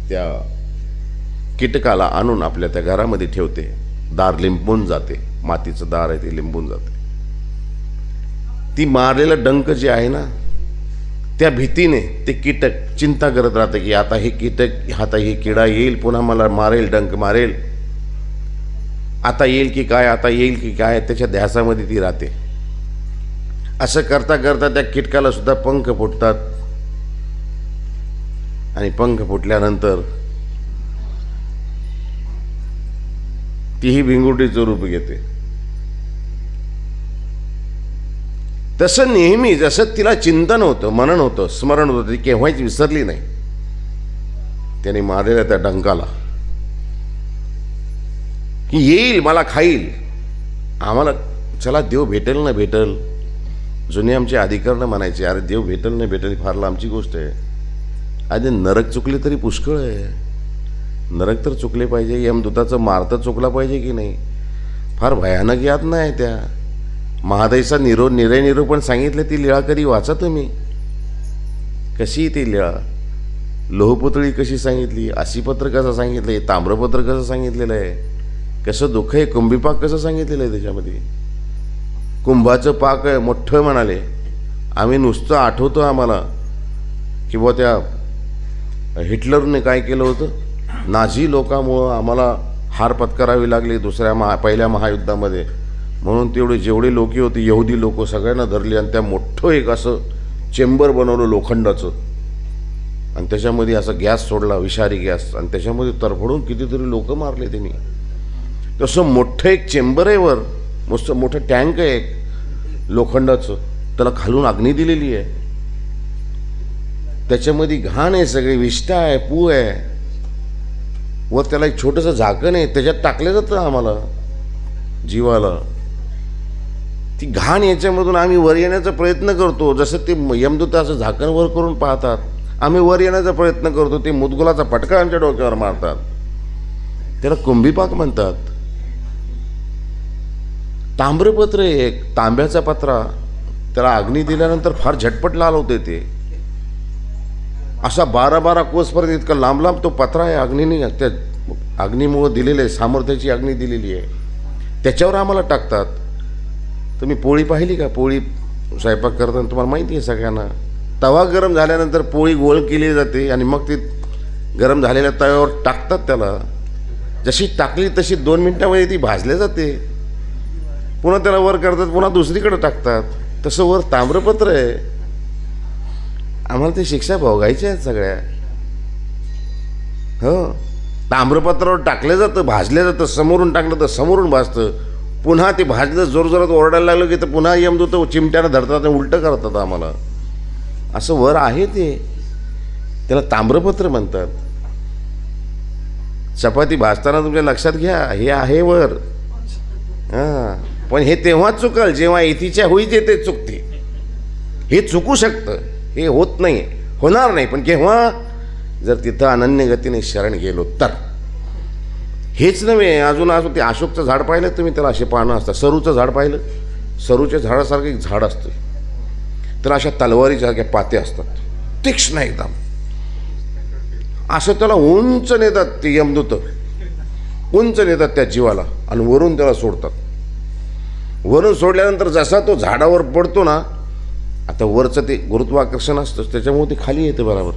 त्या कीटकाला आणून आपल्या त्या घरामध्ये ठेवते. दार लिंबून जाते, मातीचं दार आहे ते लिंबून जाते. ती मारलेला डंक जे आहे ना, त्या भीतीने ते कीटक चिंता करत राहते की आता हे कीटक, आता ही किडा येईल, पुन्हा मला मारेल, डंक मारेल, आता येईल की काय, आता येईल की काय, त्याच्या ध्यासामध्ये ती राहते. असं करता करता त्या कीटकाला सुद्धा पंख फुटतात आणि पंख फुटल्यानंतर तीही भिंगुरटीचं रूप घेते. तसं नेहमी जसं तिला चिंतन होतं, मनन होतं, स्मरण होतं, ती केव्हाच विसरली नाही त्याने मारलेल्या त्या डंकाला की येईल, मला खाईल. आम्हाला चला देव भेटेल ना भेटेल. जुने आमचे अधिकरण म्हणायचे, अरे देव भेटेल ना भेटेल फार लांबची गोष्ट आहे. अरे नरक चुकले तरी पुष्कळ आहे. नरक तर चुकले पाहिजे, यमदूताचं मार्ग चुकला पाहिजे की नाही. फार भयानक यातना आहे त्या. महादयचा निरोपण सांगितलं, ती लीळा कधी वाचा तुम्ही. कशी ती लीळा, लोहपुतळी कशी सांगितली, आसीपत्र कसं सांगितलंय, ताम्रपत्र कसं सांगितलेलं आहे, कसं दुःख आहे, कुंभीपाक कसं सांगितलेलं आहे त्याच्यामध्ये. कुंभाचं पाक आहे मोठं म्हणाले. आम्ही नुसतं आठवतो आम्हाला की बुवा त्या हिटलरने काय केलं होतं, नाझी लोकांमुळं आम्हाला हार पत्करावी लागली पहिल्या महायुद्धामध्ये. म्हणून जेवढे लोक होते यहुदी लोक सगळ्यांना धरली आणि त्या मोठं एक असं चेंबर बनवलं लोखंडाचं आणि त्याच्यामध्ये असं गॅस सोडला, विषारी गॅस, आणि त्याच्यामध्ये तरफडून कितीतरी लोक मारले त्यांनी. तसं मोठं एक चेंबर आहे वर, मस्त मोठं टँक आहे एक लोखंडाचं, त्याला खालून अग्नी दिलेली आहे. त्याच्यामध्ये घाण आहे, सगळे विष्ठा आहे, पू आहे, वर त्याला एक छोटंसं झाकण आहे, त्याच्यात टाकलं जातं आम्हाला जीवाला. ती घाण याच्यामधून आम्ही वर येण्याचा प्रयत्न करतो. जसं ते यमदूत असं झाकण वर करून पाहतात, आम्ही वर येण्याचा प्रयत्न करतो. ते मुदगुलाचा फटका आमच्या डोक्यावर मारतात. त्याला कुंभीपाक म्हणतात. ताम्रपत्र एक तांब्याचा पत्रा, त्याला अग्नी दिल्यानंतर फार झटपट लाल होते ते, असा 12-12 कोसपर्यंत इतका लांब लांब तो पत्रा आहे अग्नीने, त्या अग्नीमुळं दिलेलं आहे, सामर्थ्याची अग्नी दिलेली आहे, त्याच्यावर आम्हाला टाकतात. तुम्ही पोळी पाहिली का? पोळी स्वयंपाक करताना तुम्हाला माहिती आहे सगळ्यांना, तवा गरम झाल्यानंतर पोळी गोल केली जाते आणि मग ती गरम झालेल्या तव्यावर टाकतात त्याला. जशी टाकली तशी 2 मिनिटांमध्ये ती भाजल्या जाते. पुन्हा त्याला वर करतात, पुन्हा दुसरीकडे टाकतात. तसं वर ताम्रपत्र आहे. आम्हाला ते शिक्षा भोगायच्या आहेत सगळ्या. हो, ताम्रपत्रावर टाकलं जातं, भाजलं जातं, समोरून टाकलं तर समोरून भाजतं. पुन्हा ते भाजलं, जोरजोरात ओरडायला लागलं की तर पुन्हा यमदूत चिमट्यानं धरतात आणि उलटं करतात आम्हाला. असं वर आहे ते, त्याला ताम्रपत्र म्हणतात. चपाती भाजताना तुमच्या लक्षात घ्या, हे आहे वर. हां, पण हे तेव्हा चुकल जेव्हा इथीच्या होईच ते चुकते. हे चुकू शकतं, हे होत नाही, होणार नाही, पण केव्हा? जर तिथं अनन्य गतीने शरण गेलो तर. हेच नव्हे, अजून ते अशोकचं झाड पाहिलं तुम्ही, त्याला असे पानं असतात. सरूचं झाड पाहिलं? सरूच्या झाडासारखं एक झाड असतं, त्याला अशा तलवारीसारख्या पाते असतात, तीक्ष्ण एकदम. असं त्याला उंच नेतात ते यमदूत, उंच नेतात त्या जीवाला आणि वरून त्याला सोडतात. वरून सोडल्यानंतर जसा तो झाडावर पडतो ना, आता वरचं ते गुरुत्वाकर्षण असतं त्याच्यामुळे ते खाली येतं बरोबर.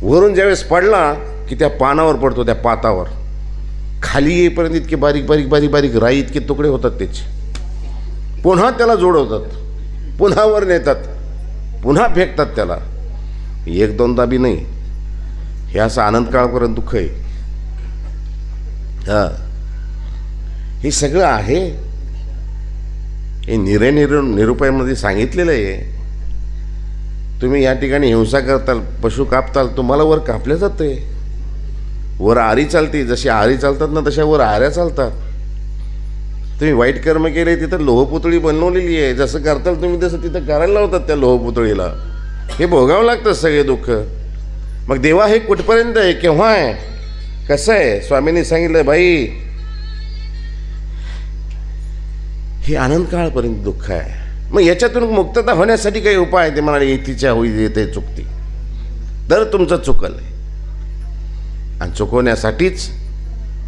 वरून ज्यावेळेस पडला की त्या पानावर पडतो, त्या पातावर खाली येईपर्यंत इतके बारीक बारीक बारीक बारीक राई इतके तुकडे होतात त्याचे. पुन्हा त्याला जोडवतात, पुन्हा वर नेतात, पुन्हा फेकतात त्याला. 1-2दा बी नाही, हे असं अनंतकाळपर्यंत दुःख आहे. हां, हे सगळं आहे. हे निरुपायांमध्ये सांगितलेलं आहे. तुम्ही या ठिकाणी हिंसा करताल, पशु कापताल, तुम्हाला वर कापलं जातं. वर आरी चालते, जशी आरी चालतात ना तशा वर आऱ्या चालतात. तुम्ही वाईट कर्म केले, तिथं लोहपुतळी बनवलेली आहे. जसं करताल तुम्ही तसं तिथं करायला लावतात त्या लोहपुतळीला. हे भोगावं लागतं सगळे दुःख. मग देवा हे कुठपर्यंत आहे, केव्हा आहे, कसं आहे? स्वामींनी सांगितलं बाई, हे अनंत काळपर्यंत दुःख आहे. मग याच्यातून मुक्तता होण्यासाठी काही उपाय आहे? ते म्हणाले इथीच्या होई येते चुकती, तर तुमचं चुकल आहे. आणि चुकवण्यासाठीच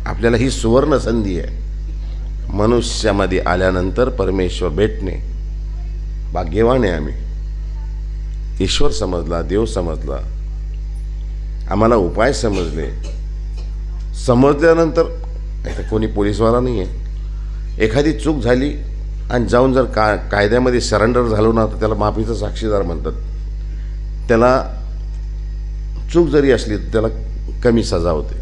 आपल्याला ही सुवर्ण संधी आहे. मनुष्यामध्ये आल्यानंतर परमेश्वर भेटणे. भाग्यवान आहे आम्ही. ईश्वर समजला, देव समजला, आम्हाला उपाय समजले. समजल्यानंतर आता कोणी पोलीसवाला नाही आहे. एखादी चूक झाली आणि जाऊन जर कायद्यामध्ये सरेंडर झालो ना तर त्याला माफीचा साक्षीदार म्हणतात. त्याला चूक जरी असली तर त्याला कमी सजा होते.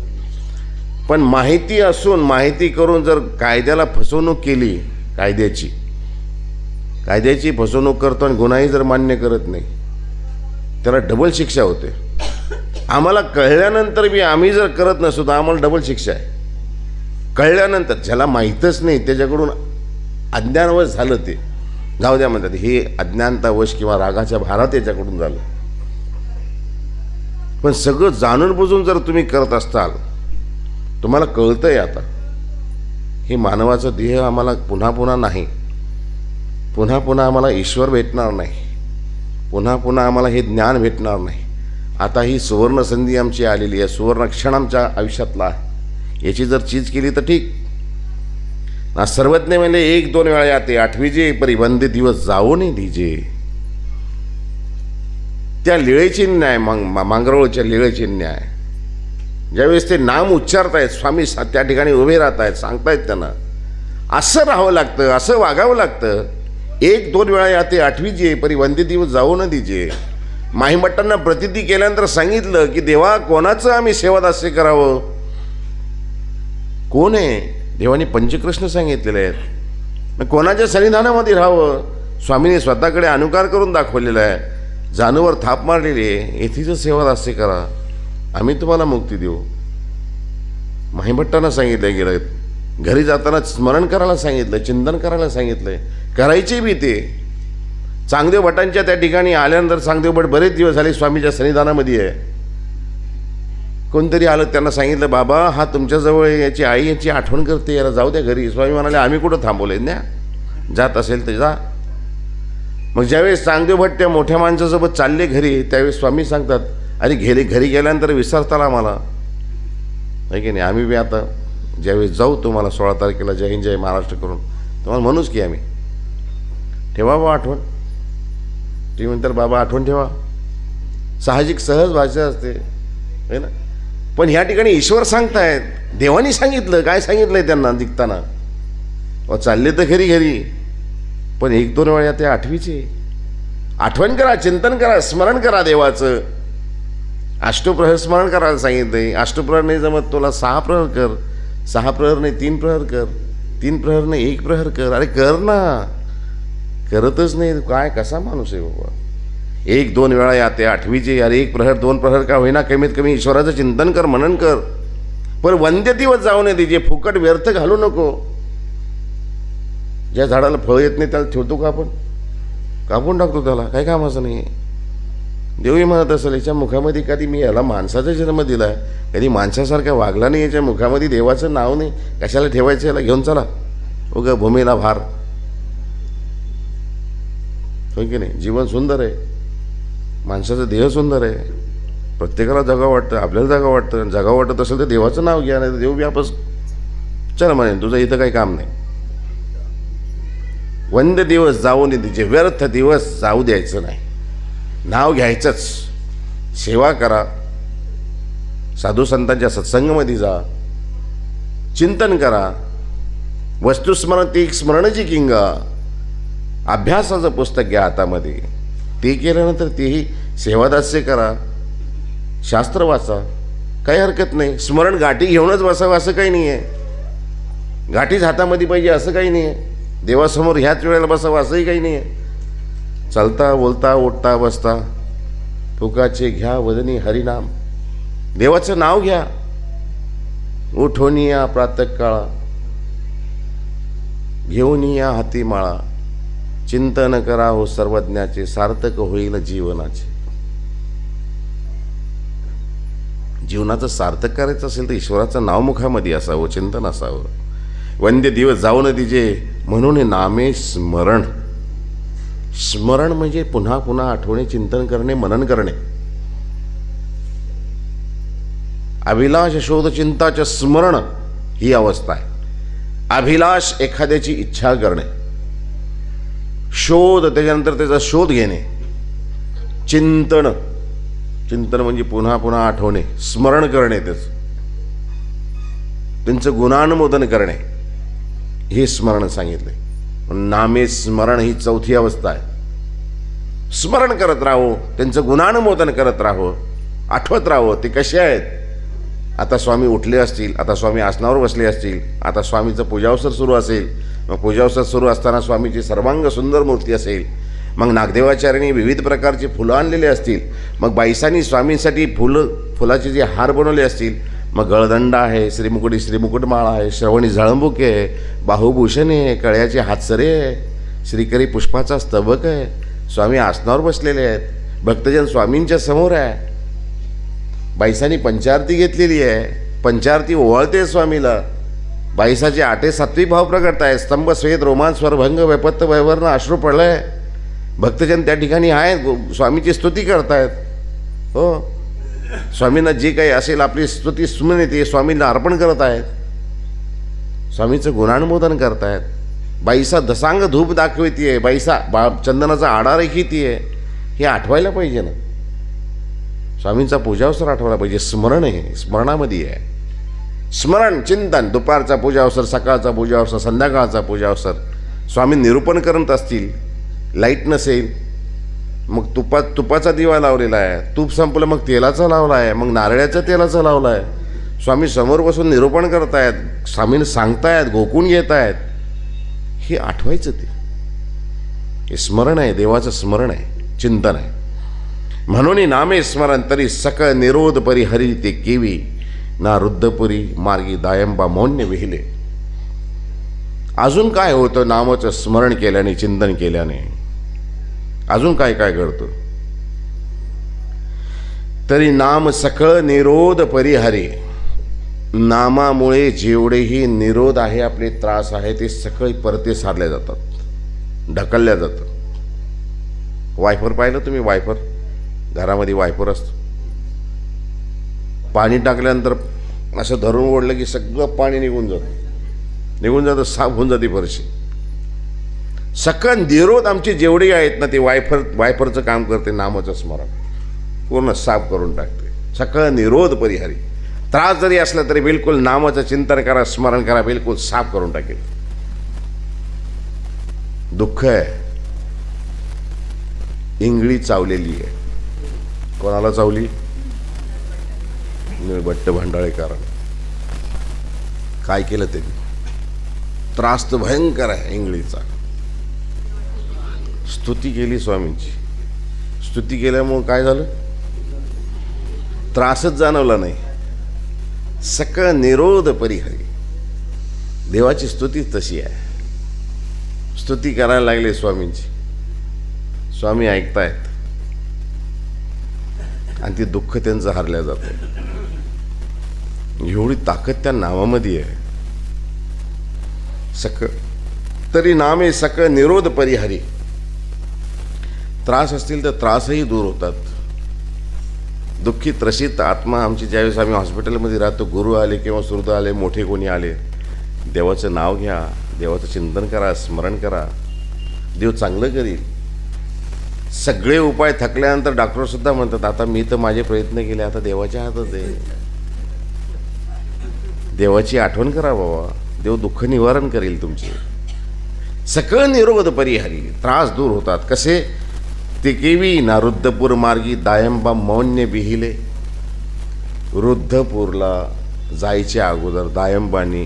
पण माहिती असून माहिती करून जर कायद्याला फसवणूक केली, कायद्याची फसवणूक करतो आणि गुन्हाही जर मान्य करत नाही, त्याला डबल शिक्षा होते. आम्हाला कळल्यानंतर बी आम्ही जर करत नसू तर आम्हाला डबल शिक्षा आहे. कळल्यानंतर ज्याला माहीतच नाही त्याच्याकडून अज्ञानवश झालं, ते जाऊ द्या म्हणतात, हे अज्ञानतावश किंवा रागाच्या भारात त्याच्याकडून झालं. पण सगळं जाणून बुजून जर तुम्ही करत असताल, तुम्हाला कळतंय आता हे मानवाचं देह आम्हाला पुन्हा पुन्हा नाही, पुन्हा पुन्हा आम्हाला ईश्वर भेटणार नाही, पुन्हा पुन्हा आम्हाला हे ज्ञान भेटणार नाही. आता ही सुवर्ण संधी आमची आलेली आहे, सुवर्ण क्षण आमच्या आयुष्यातला आहे. याची जर चीज केली तर ठीक ना. सर्वज्ञ म्हणजे 1-2 वेळा याते, 8वी जे परिबंध दिवस जाओ नाही दीजे. त्या लीळेची न्याय, मांगरोळच्या लीळेची न्याय. ज्यावेळेस ते नाम उच्चारतायत, स्वामी त्या ठिकाणी उभे राहत आहेत, सांगतायत त्यांना असं राहावं लागतं, असं वागावं लागतं. 1-2 वेळा याते, 8वी जे परिबंध दिवस जाओ न दीजे. माहीभट्टांना प्रतिती केल्यानंतर सांगितलं की देवा कोणाचं आम्ही सेवादास्य करावं, कोण आहे? देवाने पंचकृष्ण सांगितलेले आहेत. मग कोणाच्या सन्निधानामध्ये राहावं? स्वामीने स्वतःकडे अनुकार करून दाखवलेला आहे. जानूवर थाप मारलेली आहे, येथीचं सेवादास्य करा, आम्ही तुम्हाला मुक्ती देऊ. माहीभट्टांना सांगितलं गेलं, घरी जाताना स्मरण करायला सांगितलं, चिंतन करायला सांगितलंय, करायचे बी ते. चांगदेव भटांच्या त्या ठिकाणी आल्यानंतर चांगदेव भट बरेच दिवस झाले स्वामीच्या सन्निधानामध्ये आहे. कोणतरी आलं, त्यांना सांगितलं बाबा हा तुमच्याजवळ याची आई याची आठवण करते, याला जाऊ द्या घरी. स्वामी म्हणाले आम्ही कुठं थांबवले, न्या जात असेल तर जा. मग ज्यावेळेस चांगदेव भट त्या मोठ्या माणसासोबत चालले घरी, त्यावेळेस स्वामी सांगतात, अरे घरी गेल्यानंतर विसरताल आम्हाला, आहे की नाही? आम्ही बी आता ज्यावेळेस जाऊ तुम्हाला 16 तारखेला जय हिंद जय महाराष्ट्र करून तुम्हाला म्हणूच की आम्ही, ठेवा बा आठवण. ती म्हणतात बाबा आठवण ठेवा. साहजिक सहज भाषा असते, है ना? पण ह्या ठिकाणी ईश्वर सांगतायत, देवानी सांगितलं. काय सांगितलंय त्यांना निघताना? चालले तर घरी, पण 1-2 वेळा ते आठवीचे आठवण करा, चिंतन करा, स्मरण करा देवाचं. अष्टप्रहर स्मरण करायला सांगितलंय. अष्टप्रहर नाही जमत तुला 6 प्रहर कर, 6 प्रहर नाही 3 प्रहर कर, 3 प्रहर नाही 1 प्रहर कर. अरे कर ना, करतच नाही. काय कसा माणूस आहे बाबा? 1-2 वेळा या ते आठवीचे. अरे 1 प्रहर 2 प्रहर का होईना, कमीत कमी ईश्वराचं चिंतन कर, मनन कर. पण वंद्य दिवस जाऊ नये तिचे, फुकट व्यर्थ घालू नको. ज्या झाडाला फळ येत नाही त्याला ठेवतो का आपण? कापून टाकतो त्याला, काय कामाचं नाही. देवही म्हणत असेल, याच्या मुखामध्ये कधी मी याला माणसाचा जन्म दिला आहे, कधी माणसासारखा वागला नाही, याच्या मुखामध्ये देवाचं नाव नाही, कशाला ठेवायचं याला? घेऊन चला उगा भूमीला भार. हो की नाही? जीवन सुंदर आहे, माणसाचं देह सुंदर आहे, प्रत्येकाला जगावं वाटतं, आपल्याला जगावं वाटतं. जगावं वाटत असेल तर देवाचं नाव घ्या, नाही तर देव व्यापस चल म्हणे तुझं इथं काही काम नाही. वंद दिवस जाऊ नये तिचे, व्यर्थ दिवस जाऊ द्यायचं नाही. नाव घ्यायचंच, सेवा करा, साधू संतांच्या सत्संगामध्ये जा, चिंतन करा. वस्तुस्मरण ती स्मरणची किंगा. अभ्यासाचं पुस्तक घ्या हातामध्ये, ते केल्यानंतर तेही सेवादास्य करा, शास्त्र वाचा, काही हरकत नाही. स्मरण गाठी घेऊनच बसावं असं काही नाही आहे, गाठीच हातामध्ये पाहिजे असं काही नाही आहे. देवासमोर ह्याच वेळेला बसावं असंही काही नाही आहे. चालता बोलता उठता बसता फुकाचे घ्या वदनी हरिनाम. देवाचं नाव घ्या. उठून या प्रातःकाळा, घेऊन या हाती माळा. चिंतन करा हो सर्वज्ञाचे, सार्थक होईल जीवनाचे. जीवनाचं सार्थक करायचं असेल तर ईश्वराचं नाव मुखामध्ये असावं, चिंतन असावं. वंद्य दिवस जाऊ न तिचे, म्हणून नामे स्मरण. स्मरण म्हणजे पुन्हा पुन्हा आठवणे, चिंतन करणे, मनन करणे. अभिलाष शोध चिंताचे स्मरण ही अवस्था आहे. अभिलाष एखाद्याची इच्छा करणे, शोध त्याच्यानंतर त्याचा शोध घेणे, चिंतन. चिंतन म्हणजे पुन्हा पुन्हा आठवणे, स्मरण करणे, त्यांचं गुणानुमोदन करणे, हे स्मरण सांगितले. नामे स्मरण ही 4थी अवस्था आहे. स्मरण करत राहो, त्यांचं गुणानुमोदन करत राहो, आठवत राहो ते कसे आहेत. आता स्वामी उठले असतील, आता स्वामी आसनावर बसले असतील, आता स्वामीचं पूजावसर सुरू असेल, मग पूजावसर सुरू असताना स्वामीची सर्वांग सुंदर मूर्ती असेल, मग नागदेवाचार्यांनी विविध प्रकारची फुलं आणलेली असतील, मग बाईसांनी स्वामींसाठी फुलाचे जे हार बनवले असतील, मग गळदंड आहे, श्रीमुकुटमाळा आहे, श्रवणी झळंबुके आहे, बाहुभूषण आहे, कळ्याचे हातसरे आहे, श्रीकरी पुष्पाचा स्तबक आहे. स्वामी आसनावर बसलेले आहेत, भक्तजन स्वामींच्या समोर आहे. बाईसांनी पंचारती घेतलेली आहे, पंचारती ओवाळते स्वामीला. बाईसाचे 8-7 भाव प्रकट आहे. स्तंभ स्वेद रोमांस स्वरभंग वैपत्त वैवर्ण अश्रू पडलंय. भक्तजन त्या ठिकाणी आहेत, स्वामीची स्तुती करतायत. हो, स्वामींना जे काही असेल आपली स्तुती सुमने ते स्वामींना अर्पण करत आहेत, स्वामीचं गुणानुमोदन करतायत. बाईसा दसांग धूप दाखवतीये, बाईसा चंदनाचा आडा रेखीतीये. हे आठवायला पाहिजे ना, स्वामींचा पूजावसर आठवायला पाहिजे. स्मरण आहे, स्मरणामध्ये आहे. स्मरण चिंतन, दुपारचा पूजावसर, सकाळचा पूजावसर, संध्याकाळचा पूजावसर. स्वामी निरूपण करत असतील, लाईट नसेल, मग तुपाचा दिवा लावलेला आहे, तूप संपलं मग तेलाचा लावला आहे, मग नारळाच्या तेलाचा लावला आहे. स्वामी समोर बसून निरूपण करतायत, स्वामींना सांगतायत, घोकून घेत आहेत. हे आठवायचं, हे स्मरण आहे, देवाचं स्मरण आहे, चिंतन आहे. म्हणून नामे स्मरण तरी सकळ निरोध परी हरी ते केवी. ना रुद्धपुरी मार्गी दायंबा मौन्य विहिले. अजून काय होतं नामाचं स्मरण केल्याने, चिंतन केल्याने? अजून काय काय घडतं? तरी नाम सकळ निरोध परिहरी. नामामुळे जेवढेही निरोध आहे, आपले त्रास आहे, ते सकळ परते सारले जातात, ढकलल्या जातं. वायफर पाहिलं तुम्ही? वायफर, घरामध्ये वायफर असतो. पाणी टाकल्यानंतर असं धरून ओढलं की सगळं पाणी निघून जातं, साफ होऊन जाते फरशी. सकन निरोध आमचे जेवढे आहेत ना ते वायफरचं काम करते. नामाचं स्मरण पूर्ण साफ करून टाकते. सकन निरोध परिहारी. त्रास जरी असला तरी बिलकुल नामाचं चिंतन करा, स्मरण करा, बिलकुल साफ करून टाकेल. दुःख आहे, इंगळी चावलेली आहे. कोणाला चावली? निळभट्ट भांडाळेकरांनी. काय केलं त्यांनी? त्रास तर भयंकर आहे इंगळीचा. स्तुती केली स्वामींची. स्तुती केल्यामुळं काय झालं? त्रासच जाणवला नाही. सकळ निरोध परिहरी. देवाची स्तुतीच तशी आहे. स्तुती करायला लागले स्वामींची. स्वामी ऐकतायत आणि ते दुःख त्यांचं हरल्या जातं. एवढी ताकद त्या नावामध्ये आहे. सकळ तरी नामे सकळ निरोध परिहारी. त्रास असतील तर त्रासही दूर होतात. दुःखी त्रसित आत्मा आमची ज्यावेळेस आम्ही हॉस्पिटलमध्ये राहतो, गुरु आले किंवा सुहृद आले, मोठे कोणी आले, देवाचं नाव घ्या, देवाचं चिंतन करा, स्मरण करा, देव चांगलं करील. सगळे उपाय थकल्यानंतर डॉक्टरसुद्धा म्हणतात आता मी तर माझे प्रयत्न केले, आता देवाच्या हातात आहे. देवाची आठवण करा बाबा, देव दुःख निवारण करेल तुमचे. सकळ निरोध परिहारी. त्रास दूर होतात. कसे? ते केवी ना रुद्धपूर मार्गी दायंबा मौन्य बिहिले. रुद्धपूरला जायच्या अगोदर दायंबानी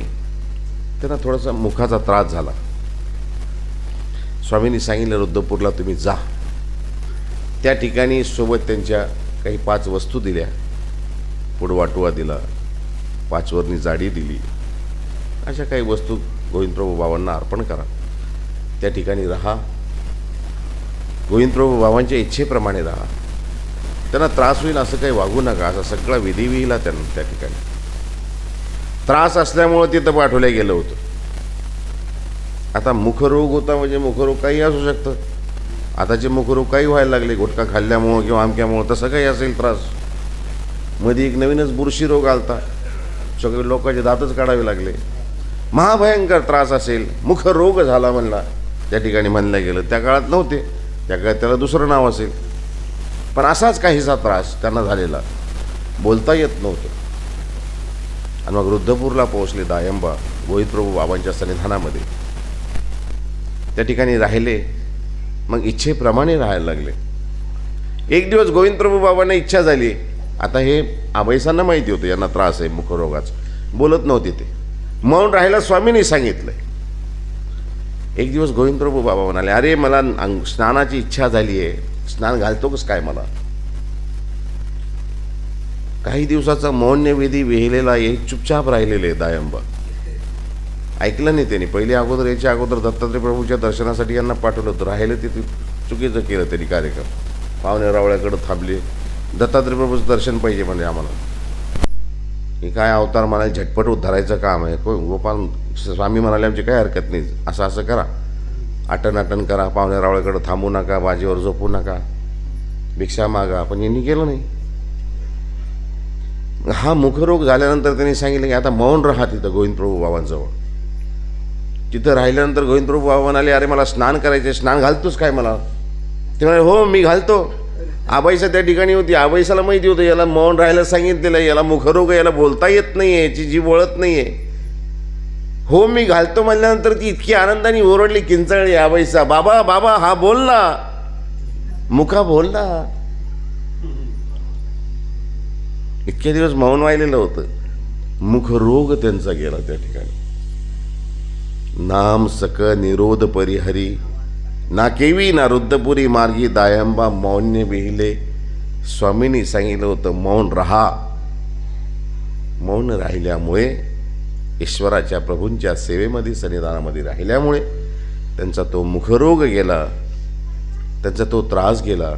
त्यांना थोडासा मुखाचा त्रास झाला. स्वामींनी सांगितलं रुद्धपूरला तुम्ही जा. त्या ठिकाणी सोबत त्यांच्या काही 5 वस्तू दिल्या. पुडवाटुवा दिला, 5 वरणी जाडी दिली. अशा काही वस्तू गोविंदप्रभू बाबांना अर्पण करा. त्या ठिकाणी राहा. गोविंदप्रभू बाबांच्या इच्छेप्रमाणे राहा. त्यांना त्रास होईल असं काही वागू नका. असा सगळा विधी विहिला त्यांना. त्या ठिकाणी त्रास असल्यामुळं तिथं पाठवलं गेलं होतं. आता मुखरोग होता म्हणजे मुखरोग काही असू शकतं. आताचे मुखरोग काही व्हायला लागले, गुटखा खाल्ल्यामुळं किंवा आमक्यामुळं, तसं काही असेल त्रास. मध्ये एक नवीनच बुरशी रोग आलता, सगळे लोकांचे दातच काढावे लागले. महाभयंकर त्रास असेल, मुखरोग झाला म्हणला त्या ठिकाणी म्हणलं गेलं. त्या काळात नव्हते, त्या काळात त्याला दुसरं नाव असेल. पण असाच काहीसा त्रास त्यांना झालेला, बोलता येत नव्हतं. आणि मग रुद्धपूरला पोहोचले दायंबा गोविंदप्रभू बाबांच्या सन्निधानामध्ये. त्या ठिकाणी राहिले. मग इच्छेप्रमाणे राहायला लागले. एक दिवस गोविंदप्रभू बाबांना इच्छा झाली. आता हे आबाईसांना माहिती होतं यांना त्रास आहे मुखरोगाचा, बोलत नव्हते ते, मौन राहायला स्वामींनी सांगितलंय. एक दिवस गोविंदप्रभू बाबा म्हणाले, अरे मला स्नानाची इच्छा झाली आहे, स्नान घालतो कस काय मला? काही दिवसाचा मौन्य विधी विहिलेला एक चुपचाप राहिलेले दायंबा. ऐकलं नाही त्यांनी. पहिले अगोदर याच्या अगोदर दत्तात्रय प्रभूच्या दर्शनासाठी यांना पाठवलं होतं. राहिलं ते चुकीचं केलं त्यांनी कार्यक्रम. पाहुणे रावळ्याकडं थांबले. दत्तात्रय प्रभूचं दर्शन पाहिजे म्हणजे आम्हाला. हे काय अवतार म्हणाले, झटपट उद्धारायचं काम आहे. गोपाल स्वामी म्हणाले आमची काही हरकत नाही, असं असं करा, आटण करा, पाहुणे रावळ्याकडं थांबू नका, बाजीवर झोपू नका, भिक्षा मागा. पण यांनी केलं नाही. हा मुखरोग झाल्यानंतर त्यांनी सांगितलं की आता मौन राहा तिथं गोविंदप्रभू बाबांजवळ. तिथं राहिल्यानंतर गोविंदप्रभू बाबा म्हणाले, अरे मला स्नान करायचे, स्नान घालतोस काय मला? ते म्हणाले, हो मी घालतो. आबाईसा त्या ठिकाणी होती. आबाईसाला माहिती होतं याला मौन राहायला सांगितलेलं, याला मुखरोग, याला बोलता येत नाहीये, याची जीभ वळत नाहीये. हो मी घालतो म्हणल्यानंतर ती इतकी आनंदाने ओरडली, किंचाळली आबाईसा, बाबा बाबा हा बोल ना, मुखा बोल ना. इतके दिवस मौन वाहिलेलं होतं. मुखरोग त्यांचा गेला त्या ठिकाणी. नाम सक निरोध परिहरी. ना केवी ना रुद्धपुरी मार्गी दायंबा मौन्य बिहिले. स्वामींनी सांगितलं होतं मौन राहा. मौन राहिल्यामुळे, ईश्वराच्या प्रभूंच्या सेवेमध्ये सन्निधानामध्ये राहिल्यामुळे त्यांचा तो मुखरोग गेला, त्यांचा तो त्रास गेला.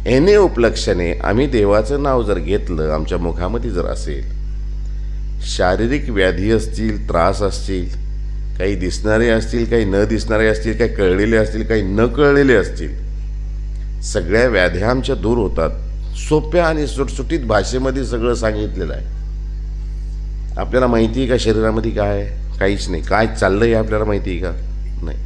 येणे उपलक्षणे आम्ही देवाचं नाव जर घेतलं, आमच्या मुखामध्ये जर असेल, शारीरिक व्याधी असतील, त्रास असतील, काही दिसणारे असतील, काही न दिसणारे असतील, काही कळलेले असतील, काही न कळलेले असतील, सगळ्या व्याध्या आमच्या दूर होतात. सोप्या आणि सुटसुटीत भाषेमध्ये सगळं सांगितलेलं आहे. आपल्याला माहिती आहे का शरीरामध्ये काय आहे? काहीच नाही. काय चाललं आहे आपल्याला माहिती आहे का? नाही.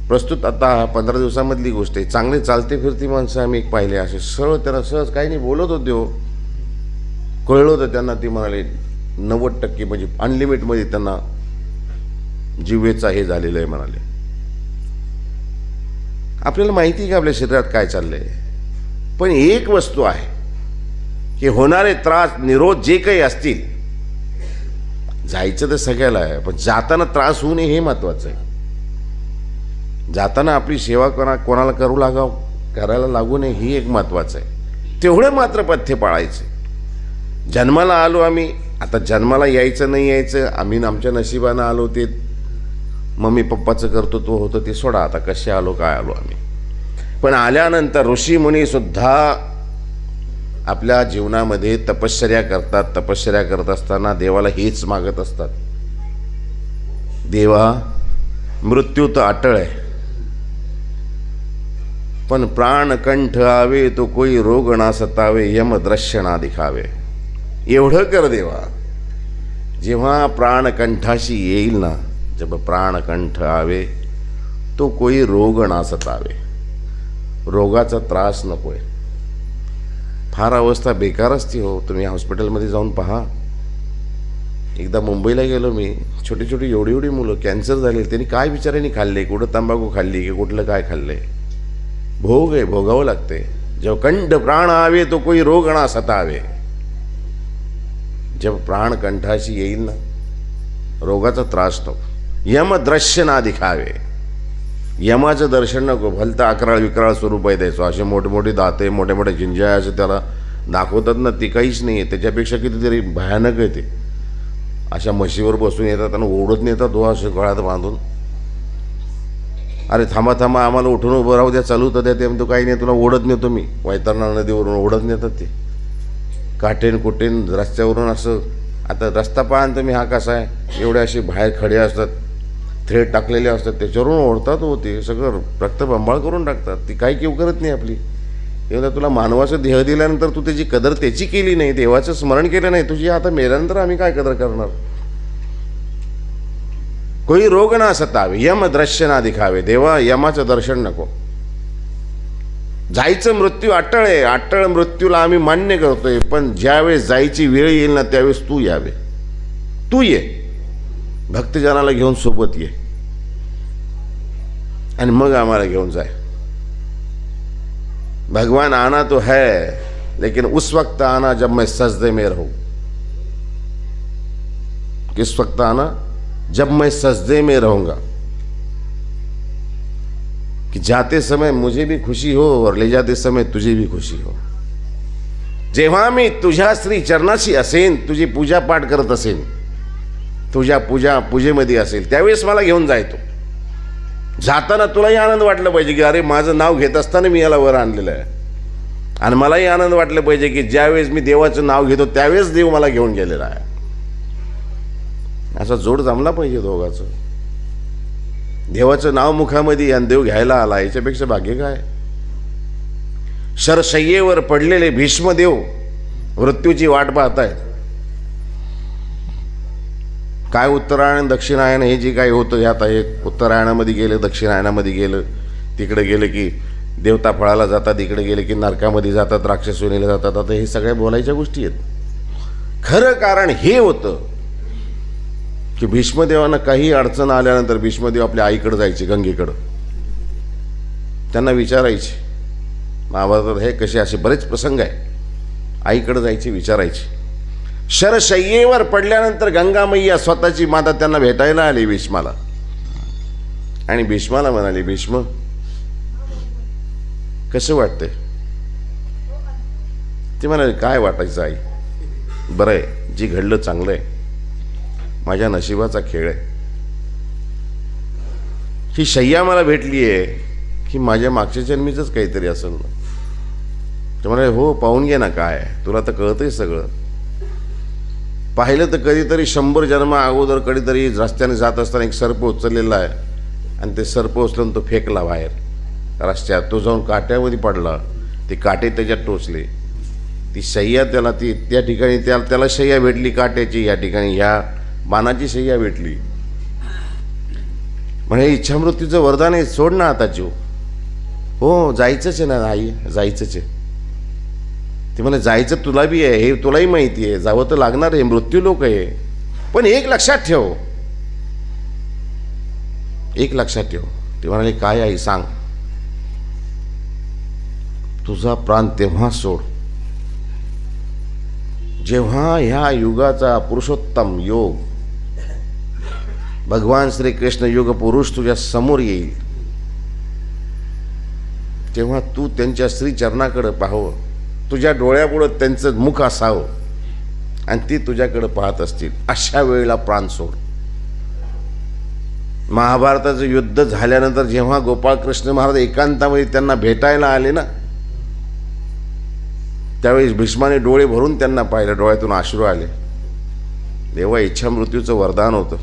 प्रस्तुत आता 15 दिवसामधली गोष्ट आहे. चांगले चालते फिरती माणसं आम्ही एक पाहिले, असे सरळ त्यांना सहज काही नाही बोलत होते हो, कळलं होतं त्यांना. ते म्हणाले 90% म्हणजे अनलिमिटमध्ये त्यांना जिव्हेचा हे झालेलं आहे म्हणाले. आपल्याला माहिती आहे का आपल्या शरीरात काय चाललंय? पण एक वस्तू आहे की होणारे त्रास निरोध जे काही असतील, जायचं तर सगळ्याला आहे, पण जाताना त्रास होऊ नये हे महत्वाचं आहे. जाताना आपली सेवा कोणाला करायला लागू नये ही एक महत्वाचं आहे. तेवढं मात्र पथ्य पाळायचं. जन्माला आलो आम्ही, आता जन्माला यायचं नाही यायचं आम्ही आमच्या नशिबानं आलो, ते मम्मी पप्पाचं कर्तृत्व होतं ते सोडा, आता कसे आलो काय आलो आम्ही. पण आल्यानंतर ऋषी मुनी सुद्धा आपल्या जीवनामध्ये तपश्चर्या करतात. तपश्चर्या करत असताना देवाला हेच मागत असतात, देवा मृत्यू तर अटळ आहे, पण प्राण कंठ आवे तो कोई रोग ना सतावे, यम दृश्य ना दिखावे. एवढं कर देवा, जेव्हा प्राण कंठाशी येईल ना, जब प्राण कंठ आवे तो कोई रोग ना सतावे, रोगाचा त्रास नकोय. फार अवस्था बेकार असती हो. तुम्ही हॉस्पिटलमध्ये जाऊन पहा. एकदा मुंबईला गेलो मी, छोटी छोटी एवढी एवढी मुलं कॅन्सर झाले, त्यांनी काय बिचाऱ्यांनी खाल्ले, कुठं तंबाखू खाल्ली की कुठलं काय खाल्ले, भोग आहे, भोगावं लागते. जब कंठ प्राण आवे तो कोई रोग ना सतावे, जब प्राण कंठाशी येईल ना, रोगाचा त्रास नको. यम दृश्य ना दिखावे, यमाचं दर्शन नको. भलतं अकराळ विकराळ स्वरूप आहे त्याचं, असे मोठे मोठे दाते मोठे मोठे जिंजा असं त्याला दाखवतात ना, ते काहीच नाही आहे. त्याच्यापेक्षा कितीतरी भयानक आहे ते. अशा म्हशीवर बसून येतात आणि ओढत नेतात हो असे गळ्यात बांधून. अरे थांबा थांबा, आम्हाला उठून उभं राहू द्या, चालू तर द्या. ते म्हणतो काही नाही, तुला ओढत नेतो मी. वैतरणा नदीवरून ओढत नेतात ते, काटेन कुटेन रस्त्यावरून. असं आता रस्ता पाहा तुम्ही, हा कसा आहे, एवढे असे बाहेर खडे असतात, थ्रेड टाकलेले असतात, त्याच्यावरून ओढतात होते, सगळं रक्त बंबाळ करून टाकतात. ती काही किव करत नाही आपली. एवढा तुला मानवाचं देह दिल्यानंतर तू त्याची कदर त्याची केली नाही, देवाचं स्मरण केलं नाही, तुझी आता मेल्यानंतर आम्ही काय कदर करणार. कोई रोग ना सतावे, यम दृश्य ना दिखावे, देवा यमाचं दर्शन नको. जायचं मृत्यू अटळ आहे, अटळ मृत्यूला आम्ही मान्य करतोय, पण ज्यावेळेस जायची वेळ येईल ना त्यावेळेस तू यावे, तू ये, भक्तजनाला घेऊन सोबत ये आणि मग आम्हाला घेऊन जाय. भगवान आना तो है, लेकिन उस वक्त आना जब मैं सजदे में रहूं. किस वक्त आना? जब मैं सजदे में रहूंगा, कि जाते समय मुझे भी खुशी हो और ले जाते समय तुझे भी खुशी हो. जेव्हा मी तुझ्या श्री चरणाशी असेन, तुझी पूजा पाठ करत असेन, तुझ्या पूजेमध्ये असेल, त्यावेळेस मला घेऊन जायतो. जाताना तुलाही आनंद वाटला पाहिजे की अरे माझं नाव घेत असताना मी याला वर आणलेलं आहे, आणि मलाही आनंद वाटला पाहिजे की ज्यावेळेस मी देवाचं नाव घेतो त्यावेळेस देव मला घेऊन गेलेला आहे. असा जोड जमला पाहिजे दोघांचं. देवाचं नाव मुखामध्ये आणि देव घ्यायला आला, याच्यापेक्षा भाग्य काय. शरशय्येवर पडलेले भीष्मदेव मृत्यूची वाट पाहतायत. काय उत्तरायण दक्षिणायन हे जे काही होतं, हे आता हे उत्तरायणामध्ये गेलं, दक्षिणायनामध्ये गेलं, तिकडे गेलं की देवता फळाला जातात, इकडे गेले की नरकामध्ये जातात, राक्षसयोनीला जातात. आता हे सगळ्या बोलायच्या गोष्टी आहेत. खरं कारण हे होतं की भीष्मदेवांना काही अडचण आल्यानंतर भीष्मदेव आपल्या आईकडे जायचे, गंगेकडं. त्यांना विचारायचे, महाभारतात हे कसे असे बरेच प्रसंग आहे, आईकडे जायचे, विचारायचे. शरशय्येवर पडल्यानंतर गंगा मैया स्वतःची माता त्यांना भेटायला आली भीष्माला, आणि भीष्माला म्हणाली, भीष्म कसं वाटतंय? ते म्हणाले, काय वाटायचं आई, बरं आहे, जी घडलं चांगलं आहे, माझ्या नशिबाचा खेळ आहे. ही शय्या मला भेटली आहे की माझ्या मागच्या जन्मीचंच काहीतरी असेल ना. ते म्हणाले, हो पाहून घे ना, काय तुला तर कळतंय सगळं. पाहिलं तर कधीतरी 100 जन्मा अगोदर कधीतरी रस्त्याने जात असताना एक सर्प उचललेला आहे, आणि ते सर्प उचलून तो फेकला बाहेर. रस्त्यात, तो जाऊन काट्यामध्ये पडला, ते काटे त्याच्यात टोचले, ती शय्या त्याला ती त्या ठिकाणी त्याला शय्या भेटली काट्याची, या ठिकाणी ह्या बाणाची शय्या भेटली. म्हणजे इच्छामृत्यूचं वरदान आहे, सोड ना आता जीव. हो जायचंच आहे ना आई, जायचंच आहे. ते मला जायचं तुला बी आहे, हे तुलाही माहिती आहे, जावं तर लागणार आहे, मृत्यू लोक आहे. पण एक लक्षात ठेव, एक लक्षात ठेव. ते म्हणाले काय आई सांग. तुझा प्राण तेव्हा सोड जेव्हा ह्या युगाचा पुरुषोत्तम योग भगवान श्रीकृष्ण युग पुरुष तुझ्या समोर येईल, तेव्हा तू त्यांच्या श्रीचरणाकडे पाहावं, तुझ्या डोळ्यापुढं त्यांचं मुख असावं आणि ती तुझ्याकडे पाहत असतील. अशा वेळेला प्राण सोड. महाभारताचं युद्ध झाल्यानंतर जेव्हा गोपाळकृष्ण महाराज एकांतामध्ये त्यांना भेटायला आले ना, त्यावेळी भीष्माने डोळे भरून त्यांना पाहिलं, डोळ्यातून अश्रू आले. देवा इच्छा मृत्यूचं वरदान होतं.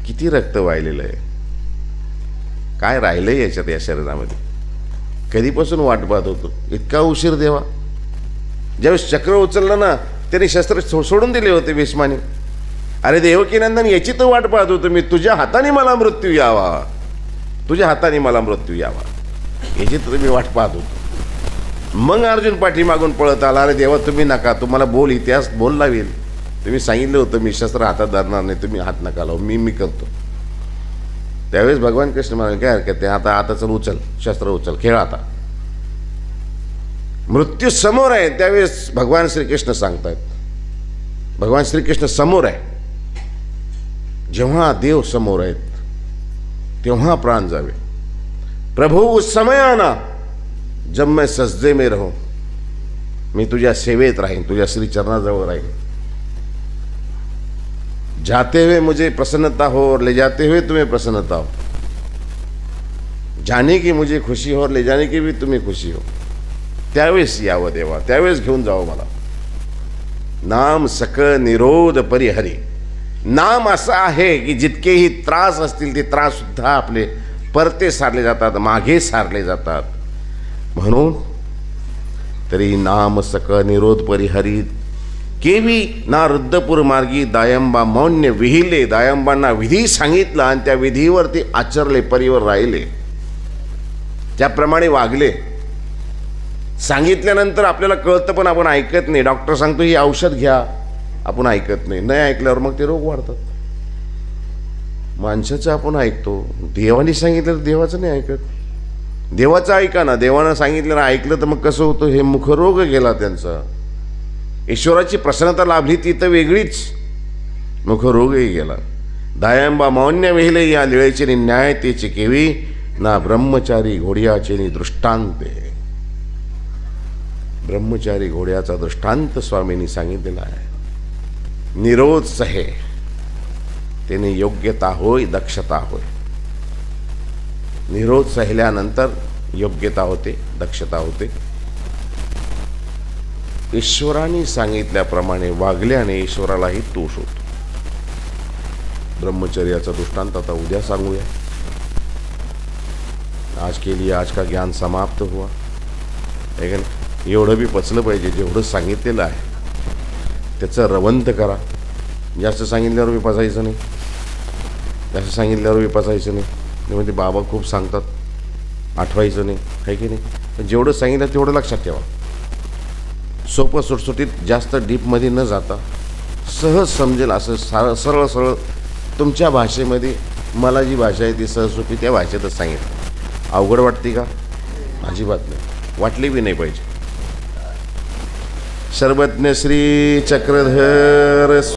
किती रक्त वाहिलेलं आहे, काय राहिलंय याच्यात, या शरीरामध्ये. कधीपासून वाट पाहत होतो, इतका उशीर देवा. ज्यावेळेस चक्र उचललं ना, त्याने शस्त्र सोडून दिले होते भीष्माने. अरे देवकीनंदन, याची तर वाट पाहत होतो मी, तुझ्या हाताने मला मृत्यू यावा, तुझ्या हाताने मला मृत्यू यावा, याची तर मी वाट पाहत होतो. मग अर्जुन पाठीमागून पळत आला. अरे देवा तुम्ही नका, तुम्हाला बोल इतिहास बोल लावेल. तुम्ही सांगितलं होतं मी शस्त्र हातात धरणार नाही, तुम्ही हात नका लावू, मी करतो. त्यावेळेस भगवान कृष्ण म्हणाले काय हरकत आहे, आता चल उचल, शस्त्र उचल, खेळ आता. मृत्यू समोर आहे त्यावेळेस भगवान श्रीकृष्ण सांगतायत, भगवान श्रीकृष्ण समोर आहे. जेव्हा देव समोर आहेत तेव्हा प्राण जावे. प्रभू उस समय आना जब मैं सजदे में रहूं, मी तुझ्या सेवेत राहीन, तुझ्या श्रीचरणाजवळ राहीन. जाते हुए मुझे प्रसन्नता हो और ले जाते हुए तुम्हें प्रसन्नता हो. जाने की मुझे खुशी हो और ले जाने की भी तुम्हें खुशी हो. त्यावेळेस यावं देवा, त्यावेळेस घेऊन जावं मला. नाम सकळ निरोध परिहरी. नाम असं आहे की जितकेही त्रास असतील ते त्रास सुद्धा आपले परते सारले जातात, मागे सारले जातात. म्हणून तरी नाम सकळ निरोध परिहरी केवी ना रुद्धपूर मार्गी दायंबा मौन्य विहिले. दायंबांना विधी सांगितला आणि त्या विधीवरती आचरले, परीवर राहिले, त्याप्रमाणे वागले. सांगितल्यानंतर आपल्याला कळतं पण आपण ऐकत नाही. डॉक्टर सांगतो ही औषध घ्या, आपण ऐकत नाही. नाही ऐकल्यावर मग ते रोग वाढतात. माणसाचं आपण ऐकतो, देवाने सांगितलं तर देवाचं नाही ऐकत. देवाचं ऐका ना, देवानं सांगितलं ना ऐकलं तर मग कसं होतं, हे मुखरोग गेला त्यांचा. ईश्वराची प्रसन्नता लाभली ती तर वेगळीच, मुखरोगही गेला. दायंबा मौन्य वेहिले या लिळेचे न्याय तेचे केवी ना ब्रह्मचारी घोड्याचे नि दृष्टांते. ब्रह्मचारी घोड्याचा दृष्टांत स्वामींनी सांगितलेला आहे. निरोध सहे त्याने योग्यता होय, दक्षता होय. निरोध सहिल्यानंतर योग्यता होते, दक्षता होते. ईश्वराने सांगितल्याप्रमाणे वागल्याने ईश्वरालाही तोष होतो. ब्रह्मचर्याचा दृष्टांत आता उद्या सांगूया. आज के लिए आज का ज्ञान समाप्त हुआ. है ना? एवढं बी पचलं पाहिजे. जेवढं सांगितलेलं आहे त्याचं रवंत करा. जास्त सांगितल्यावर बी पचायचं नाही, जास्त सांगितल्यावर बी पचायचं नाही. म्हणजे बाबा खूप सांगतात, आठवायचं नाही, आहे की नाही. पण जेवढं सांगितलं तेवढं लक्षात ठेवा. सोपं सुटसुटीत, जास्त डीपमध्ये न जाता सहज समजेल असं सरळ सरळ तुमच्या भाषेमध्ये, मला जी भाषा आहे ती सहजसोपी त्या भाषेतच सांगितलं. अवघड वाटते का? अजिबात नाही, वाटली बी नाही पाहिजे. सर्वज्ञ श्री चक्रधर